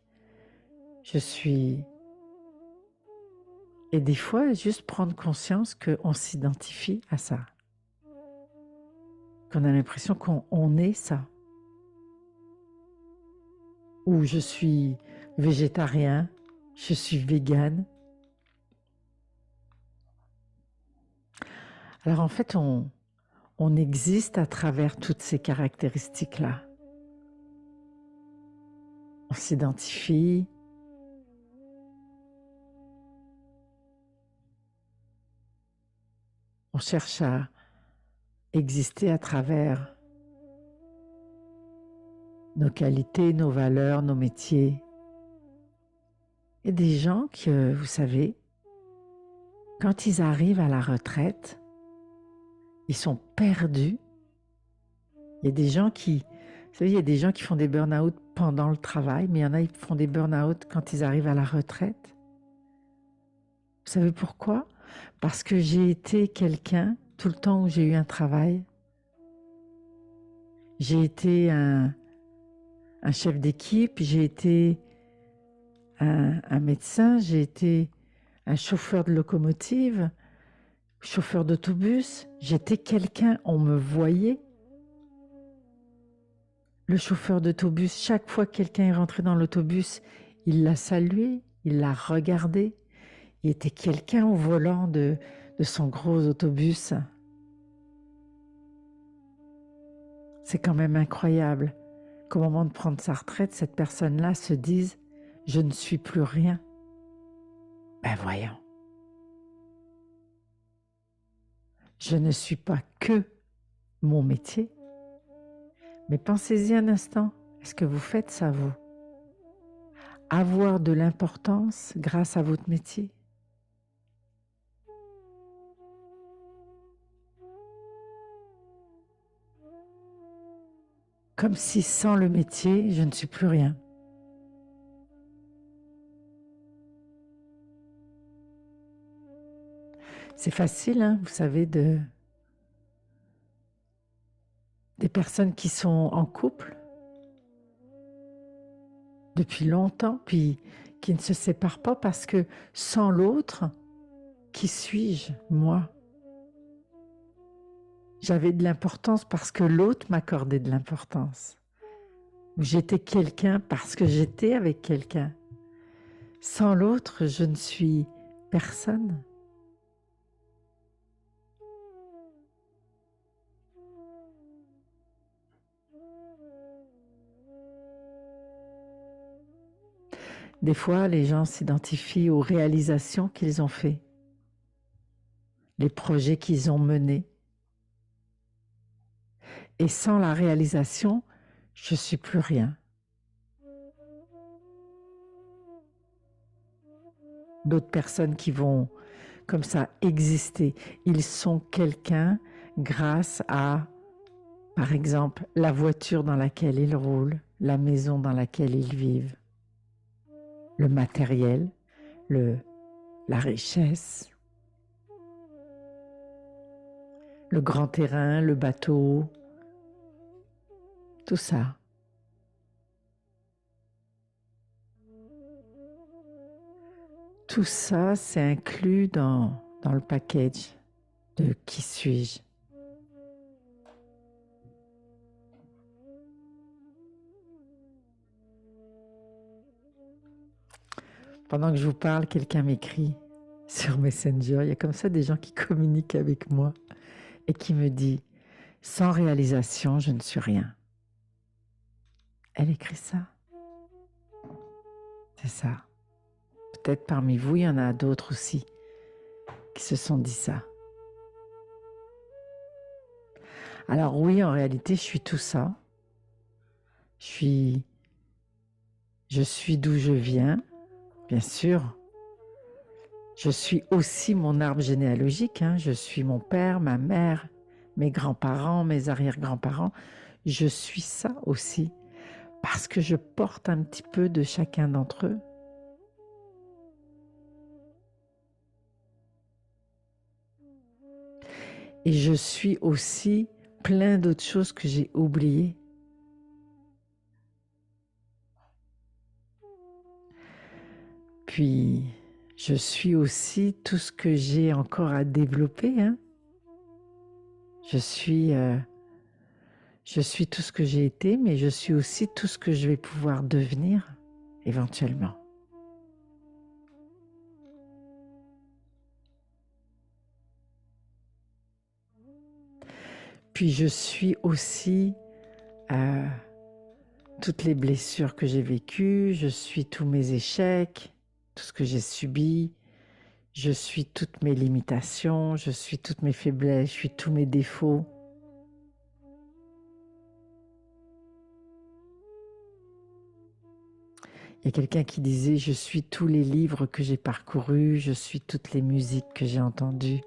je suis... Et des fois, juste prendre conscience qu'on s'identifie à ça. qu'on a l'impression qu'on est ça. Ou je suis végétarien, je suis végane. Alors en fait, on existe à travers toutes ces caractéristiques-là. On s'identifie. On cherche à exister à travers nos qualités, nos valeurs, nos métiers. Il y a des gens que, vous savez, quand ils arrivent à la retraite, ils sont perdus. Il y a des gens qui, vous savez, il y a des gens qui font des burn-out pendant le travail, mais il y en a qui font des burn-out quand ils arrivent à la retraite. Vous savez pourquoi? Parce que j'ai été quelqu'un, tout le temps où j'ai eu un travail, j'ai été un chef d'équipe, j'ai été un médecin, j'ai été un chauffeur de locomotive, chauffeur d'autobus, j'étais quelqu'un, on me voyait. Le chauffeur d'autobus, chaque fois que quelqu'un est rentré dans l'autobus, il l'a salué, il l'a regardé. Il était quelqu'un au volant de son gros autobus. C'est quand même incroyable qu'au moment de prendre sa retraite, cette personne-là se dise « je ne suis plus rien ». Ben voyons. Je ne suis pas que mon métier. Mais pensez-y un instant, est-ce que vous faites ça vous? Avoir de l'importance grâce à votre métier? Comme si sans le métier, je ne suis plus rien. C'est facile, hein, vous savez, des personnes qui sont en couple depuis longtemps, puis qui ne se séparent pas parce que sans l'autre, qui suis-je, moi? J'avais de l'importance parce que l'autre m'accordait de l'importance. J'étais quelqu'un parce que j'étais avec quelqu'un. Sans l'autre, je ne suis personne. Des fois, les gens s'identifient aux réalisations qu'ils ont faites, les projets qu'ils ont menés. Et sans la réalisation, je ne suis plus rien. D'autres personnes qui vont comme ça exister, ils sont quelqu'un grâce à, par exemple, la voiture dans laquelle ils roulent, la maison dans laquelle ils vivent, le matériel, la richesse, le grand terrain, le bateau, tout ça. Tout ça, c'est inclus dans le package de qui suis-je. Pendant que je vous parle, quelqu'un m'écrit sur Messenger. Il y a comme ça des gens qui communiquent avec moi et qui me disent « Sans réalisation, je ne suis rien ». Elle écrit ça. C'est ça. Peut-être parmi vous, il y en a d'autres aussi qui se sont dit ça. Alors oui, en réalité, je suis tout ça. Je suis d'où je viens, bien sûr. Je suis aussi mon arbre généalogique. Je suis mon père, ma mère, mes grands-parents, mes arrière-grands-parents. Je suis ça aussi parce que je porte un petit peu de chacun d'entre eux. Et je suis aussi plein d'autres choses que j'ai oubliées. Puis, je suis aussi tout ce que j'ai encore à développer. Je suis Je suis tout ce que j'ai été, mais je suis aussi tout ce que je vais pouvoir devenir éventuellement. Puis je suis aussi toutes les blessures que j'ai vécues, je suis tous mes échecs, tout ce que j'ai subi, je suis toutes mes limitations, je suis toutes mes faiblesses, je suis tous mes défauts. Il y a quelqu'un qui disait « Je suis tous les livres que j'ai parcourus, je suis toutes les musiques que j'ai entendues,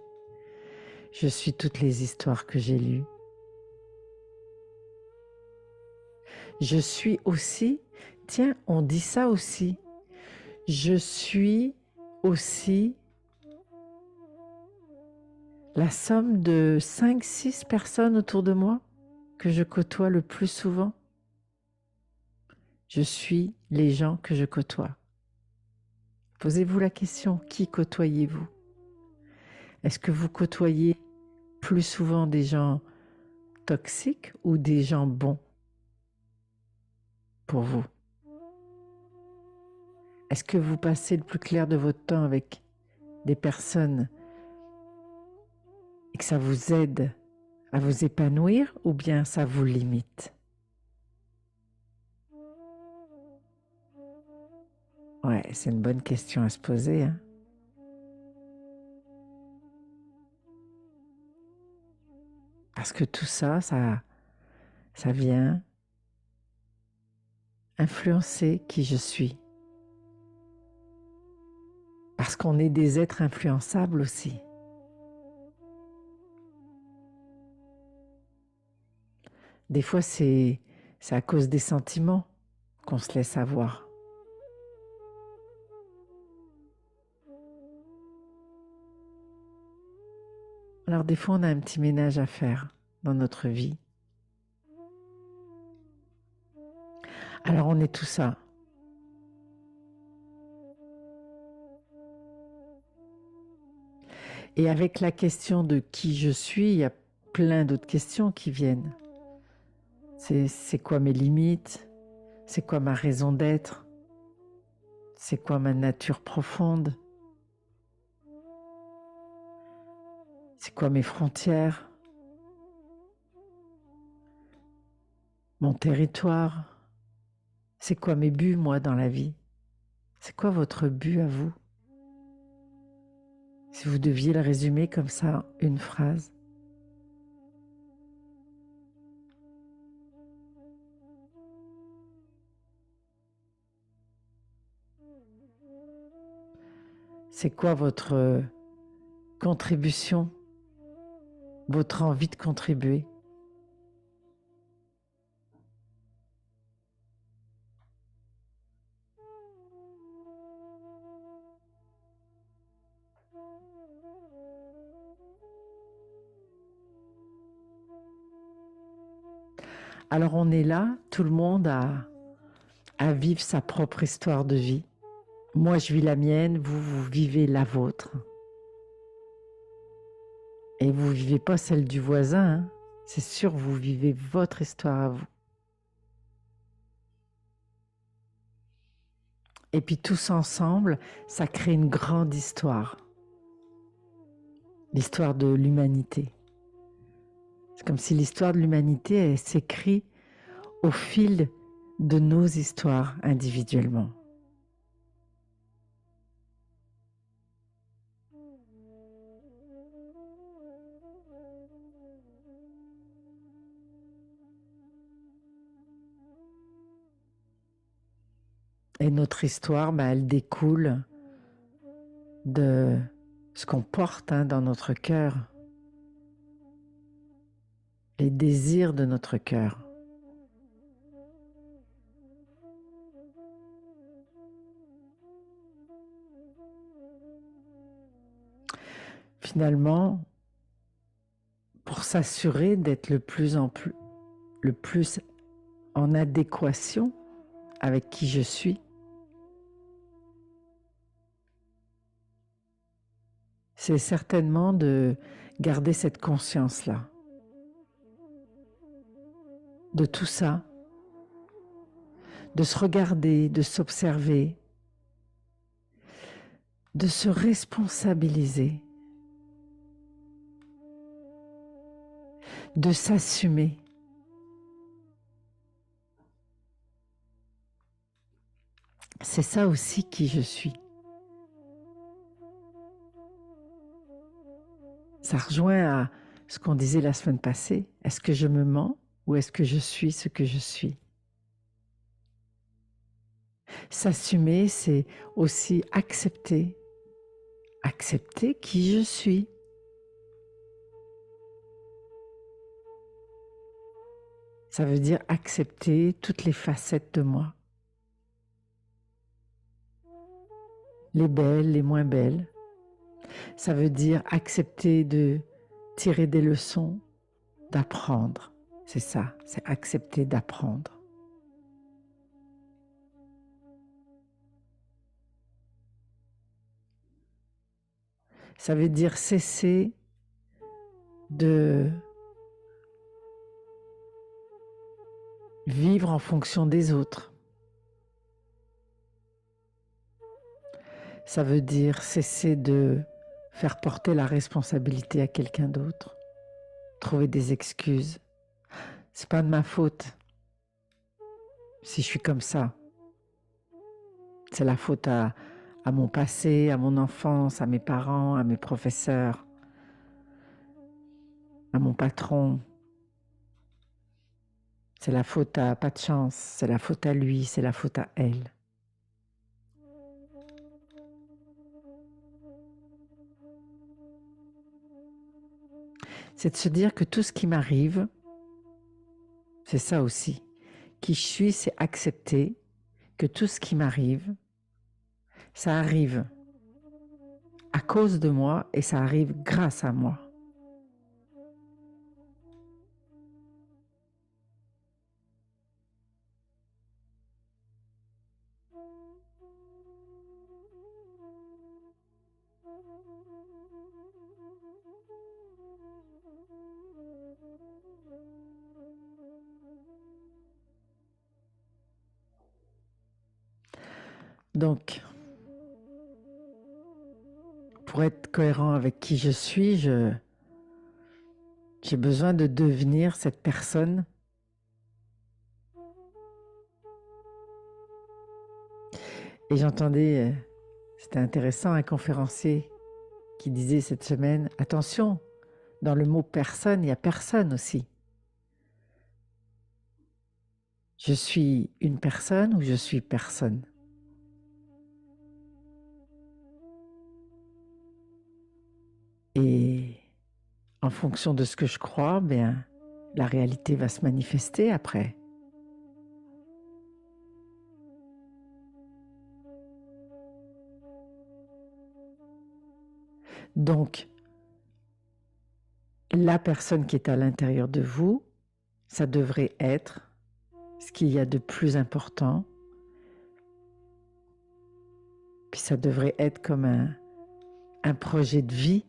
je suis toutes les histoires que j'ai lues. » Je suis aussi, tiens, on dit ça aussi, je suis aussi la somme de 5-6 personnes autour de moi que je côtoie le plus souvent. Je suis les gens que je côtoie. Posez-vous la question, qui côtoyez-vous? Est-ce que vous côtoyez plus souvent des gens toxiques ou des gens bons pour vous? Est-ce que vous passez le plus clair de votre temps avec des personnes et que ça vous aide à vous épanouir ou bien ça vous limite? Ouais, c'est une bonne question à se poser, hein? Parce que tout ça, ça vient influencer qui je suis. Parce qu'on est des êtres influençables aussi. Des fois, c'est à cause des sentiments qu'on se laisse avoir. Alors des fois, on a un petit ménage à faire dans notre vie. Alors on est tout ça. Et avec la question de qui je suis, il y a plein d'autres questions qui viennent. C'est quoi mes limites? C'est quoi ma raison d'être? C'est quoi ma nature profonde? C'est quoi mes frontières? Mon territoire? C'est quoi mes buts, moi, dans la vie? C'est quoi votre but à vous? Si vous deviez le résumer comme ça, une phrase. C'est quoi votre contribution, votre envie de contribuer? Alors on est là, tout le monde à vivre sa propre histoire de vie. Moi, je vis la mienne, vous vivez la vôtre. Et vous ne vivez pas celle du voisin, hein. C'est sûr, vous vivez votre histoire à vous. Et puis tous ensemble, ça crée une grande histoire. L'histoire de l'humanité. C'est comme si l'histoire de l'humanité, elle s'écrit au fil de nos histoires individuellement. Et notre histoire, elle découle de ce qu'on porte dans notre cœur, les désirs de notre cœur. Finalement, pour s'assurer d'être le plus en adéquation avec qui je suis, c'est certainement de garder cette conscience-là. de tout ça, de se regarder, de s'observer, de se responsabiliser, de s'assumer. C'est ça aussi qui je suis. Ça rejoint à ce qu'on disait la semaine passée. Est-ce que je me mens ou est-ce que je suis ce que je suis? S'assumer, c'est aussi accepter qui je suis. Ça veut dire accepter toutes les facettes de moi. Les belles, les moins belles. Ça veut dire accepter de tirer des leçons, d'apprendre. C'est ça, c'est accepter d'apprendre. Ça veut dire cesser de vivre en fonction des autres. Ça veut dire cesser de faire porter la responsabilité à quelqu'un d'autre, trouver des excuses. C'est pas de ma faute si je suis comme ça. C'est la faute à mon passé, à mon enfance, à mes parents, à mes professeurs, à mon patron. C'est la faute à pas de chance, c'est la faute à lui, c'est la faute à elle. C'est de se dire que tout ce qui m'arrive, c'est ça aussi. Qui je suis, c'est accepter que tout ce qui m'arrive, ça arrive à cause de moi et ça arrive grâce à moi. Donc, pour être cohérent avec qui je suis, j'ai besoin de devenir cette personne et j'entendais, c'était intéressant, un conférencier qui disait cette semaine, attention, dans le mot personne, il y a personne aussi. Je suis une personne ou je suis personne? Et en fonction de ce que je crois, bien, la réalité va se manifester après. Donc, la personne qui est à l'intérieur de vous, ça devrait être ce qu'il y a de plus important. Puis ça devrait être comme un projet de vie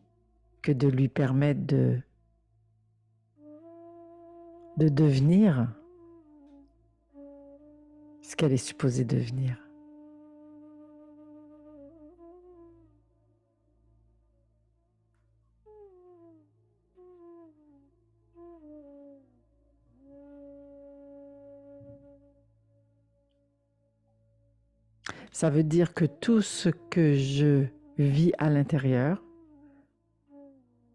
que de lui permettre de devenir ce qu'elle est supposée devenir. Ça veut dire que tout ce que je vis à l'intérieur,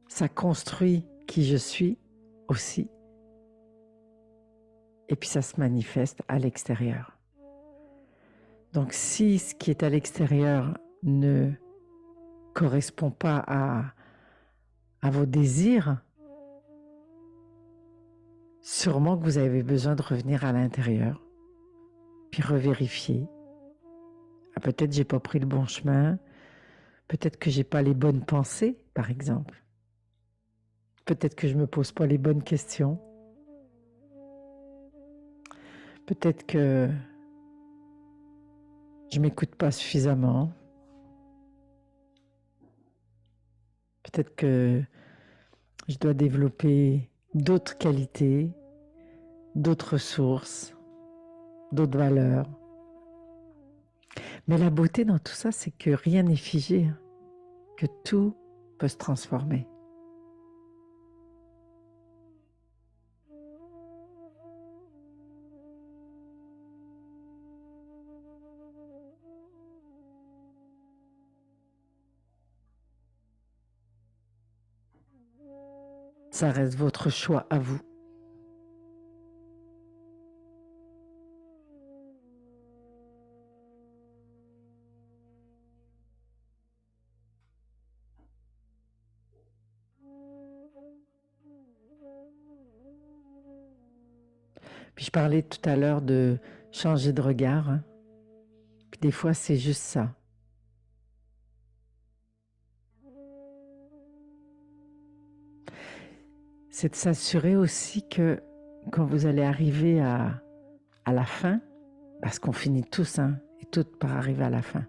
ça construit qui je suis aussi. Et puis ça se manifeste à l'extérieur. Donc si ce qui est à l'extérieur ne correspond pas à vos désirs, sûrement que vous avez besoin de revenir à l'intérieur, puis revérifier. Ah, peut-être j'ai pas pris le bon chemin, peut-être que j'ai pas les bonnes pensées, par exemple. Peut-être que je me pose pas les bonnes questions. Peut-être que je m'écoute pas suffisamment. Peut-être que je dois développer d'autres qualités, d'autres sources, d'autres valeurs. Mais la beauté dans tout ça, c'est que rien n'est figé, hein, que tout peut se transformer. Ça reste votre choix à vous. Puis je parlais tout à l'heure de changer de regard, hein. Puis des fois, c'est juste ça. C'est de s'assurer aussi que quand vous allez arriver à la fin, parce qu'on finit tous, hein, et toutes par arriver à la fin.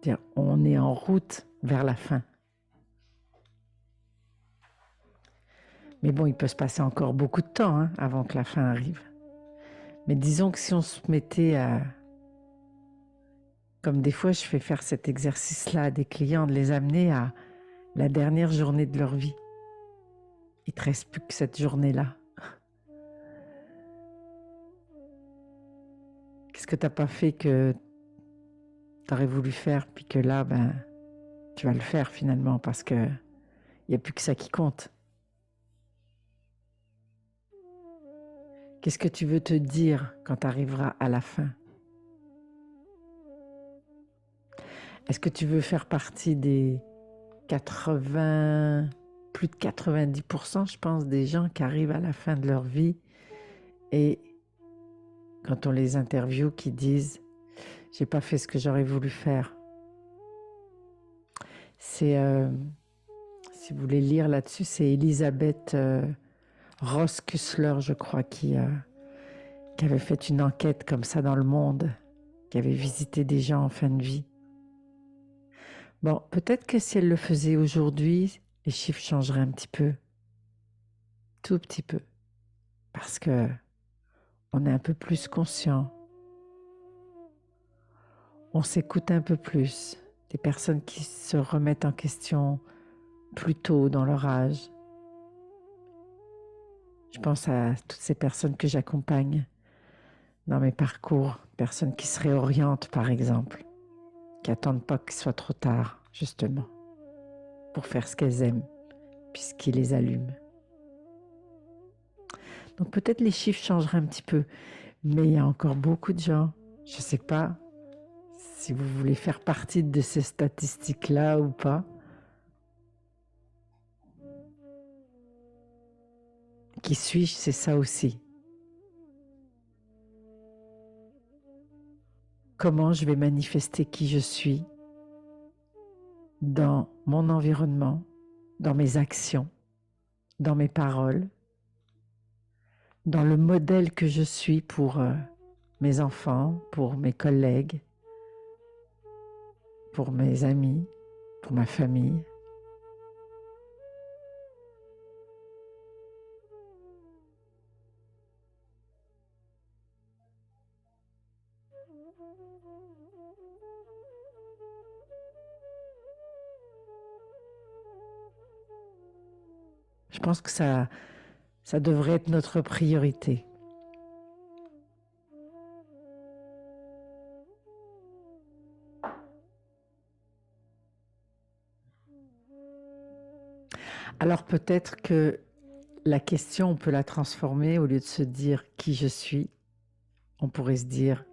C'est-à-dire, on est en route vers la fin. Mais bon, il peut se passer encore beaucoup de temps, hein, avant que la fin arrive. Mais disons que si on se mettait à... Comme des fois, je fais faire cet exercice-là à des clients, de les amener à la dernière journée de leur vie. Il ne te reste plus que cette journée-là. Qu'est-ce que tu n'as pas fait que tu aurais voulu faire, puis que là, ben, tu vas le faire finalement, parce qu'il n'y a plus que ça qui compte. Qu'est-ce que tu veux te dire quand tu arriveras à la fin? Est-ce que tu veux faire partie des 80, plus de 90%, je pense, des gens qui arrivent à la fin de leur vie et quand on les interviewe, qui disent « j'ai pas fait ce que j'aurais voulu faire ». C'est, si vous voulez lire là-dessus, c'est Elisabeth Ross-Kussler, je crois, qui avait fait une enquête comme ça dans le monde, qui avait visité des gens en fin de vie. Bon, peut-être que si elle le faisait aujourd'hui, les chiffres changeraient un petit peu. Tout petit peu. Parce que on est un peu plus conscient. On s'écoute un peu plus. Des personnes qui se remettent en question plus tôt dans leur âge. Je pense à toutes ces personnes que j'accompagne dans mes parcours. Personnes qui se réorientent, par exemple. Qui n'attendent pas qu'il soit trop tard, justement. Pour faire ce qu'elles aiment. Puis ce qui les allume. Donc peut-être les chiffres changeraient un petit peu. Mais il y a encore beaucoup de gens, je ne sais pas si vous voulez faire partie de ces statistiques-là ou pas, qui suis-je, c'est ça aussi. Comment je vais manifester qui je suis dans mon environnement, dans mes actions, dans mes paroles, dans le modèle que je suis pour mes enfants, pour mes collègues, pour mes amis, pour ma famille. Je pense que ça devrait être notre priorité. Alors peut-être que la question, on peut la transformer, au lieu de se dire qui je suis, on pourrait se dire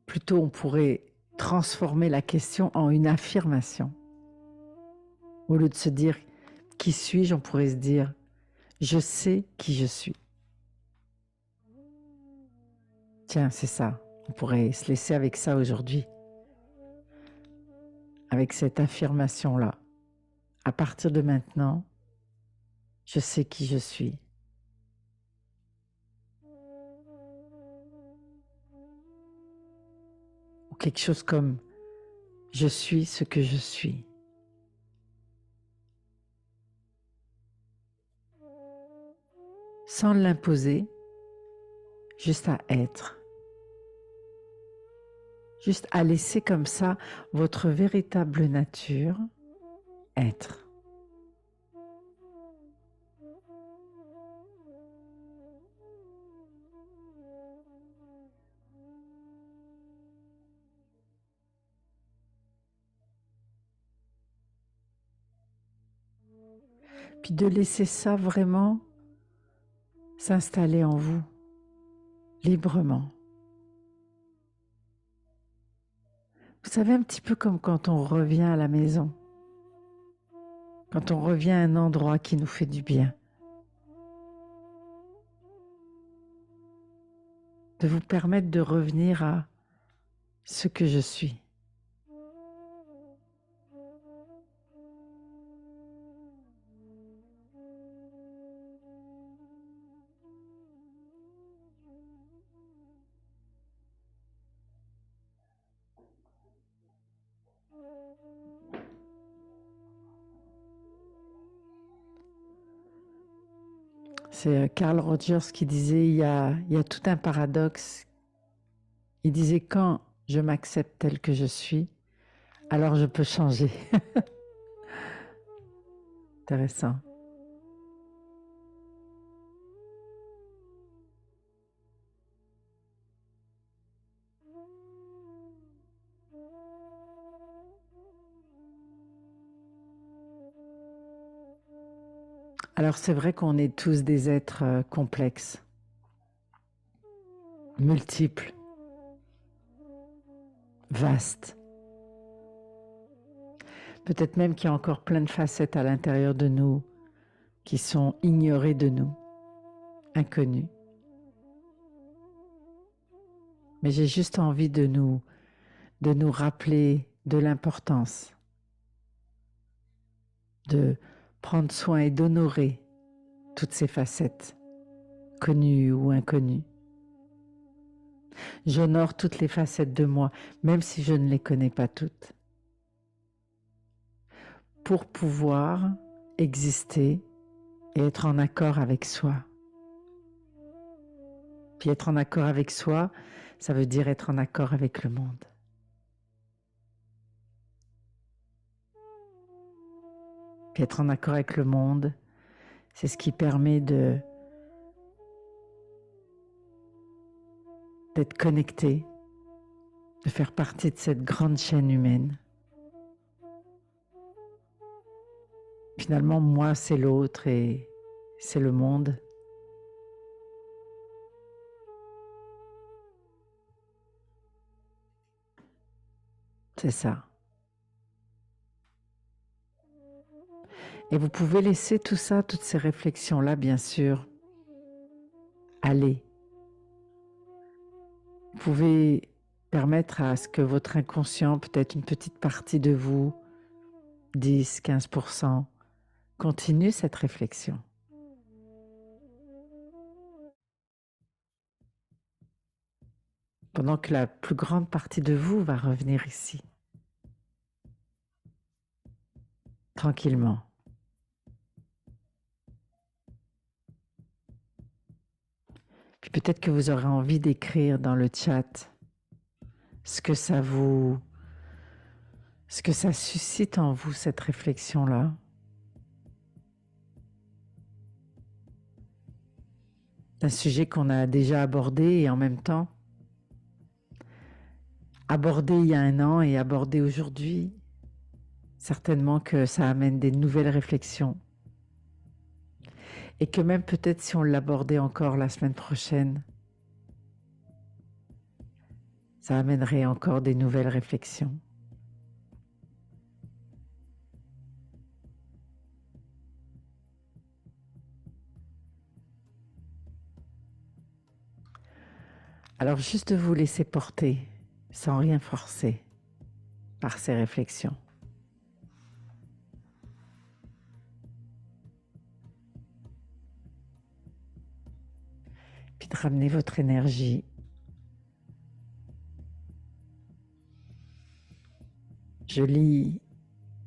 plutôt on pourrait transformer la question en une affirmation. Au lieu de se dire qui suis-je, on pourrait se dire je sais qui je suis. Tiens, c'est ça. On pourrait se laisser avec ça aujourd'hui. Avec cette affirmation-là. À partir de maintenant, je sais qui je suis. quelque chose comme « je suis ce que je suis ». Sans l'imposer, juste à être. Juste à laisser comme ça votre véritable nature être. Puis de laisser ça vraiment s'installer en vous, librement. Vous savez, un petit peu comme quand on revient à la maison, quand on revient à un endroit qui nous fait du bien. De vous permettre de revenir à ce que je suis. C'est Carl Rogers qui disait il y a tout un paradoxe. Il disait quand je m'accepte tel que je suis, alors je peux changer. Intéressant. Alors c'est vrai qu'on est tous des êtres complexes, multiples, vastes. Peut-être même qu'il y a encore plein de facettes à l'intérieur de nous qui sont ignorées de nous, inconnues. Mais j'ai juste envie de nous rappeler de l'importance de prendre soin et d'honorer toutes ces facettes, connues ou inconnues. J'honore toutes les facettes de moi, même si je ne les connais pas toutes, pour pouvoir exister et être en accord avec soi. Puis être en accord avec soi, ça veut dire être en accord avec le monde. Puis être en accord avec le monde, c'est ce qui permet d'être connecté, de faire partie de cette grande chaîne humaine. Finalement, moi, c'est l'autre et c'est le monde. C'est ça. Et vous pouvez laisser tout ça, toutes ces réflexions-là, bien sûr, aller. Vous pouvez permettre à ce que votre inconscient, peut-être une petite partie de vous, 10, 15%, continue cette réflexion. Pendant que la plus grande partie de vous va revenir ici, tranquillement. Puis peut-être que vous aurez envie d'écrire dans le chat ce que ça suscite en vous, cette réflexion-là. Un sujet qu'on a déjà abordé et en même temps abordé il y a un an et abordé aujourd'hui. Certainement que ça amène des nouvelles réflexions. Et que même peut-être si on l'abordait encore la semaine prochaine, ça amènerait encore des nouvelles réflexions. Alors juste de vous laisser porter, sans rien forcer, par ces réflexions. Puis de ramener votre énergie Je lis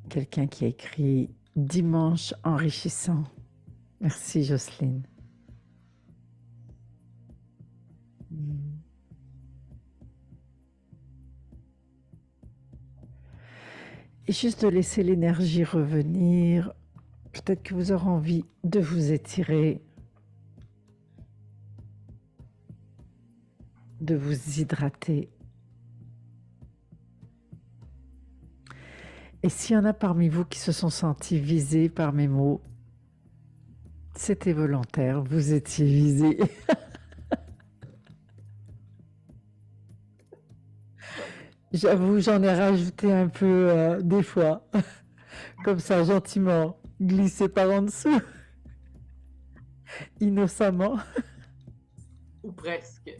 quelqu'un qui a écrit Dimanche enrichissant. Merci Jocelyne. Et juste de laisser l'énergie revenir. Peut-être que vous aurez envie de vous étirer, de vous hydrater. Et s'il y en a parmi vous qui se sont sentis visés par mes mots, c'était volontaire, vous étiez visés. J'avoue, j'en ai rajouté un peu des fois, comme ça, gentiment, glissé par en dessous, innocemment. Ou presque.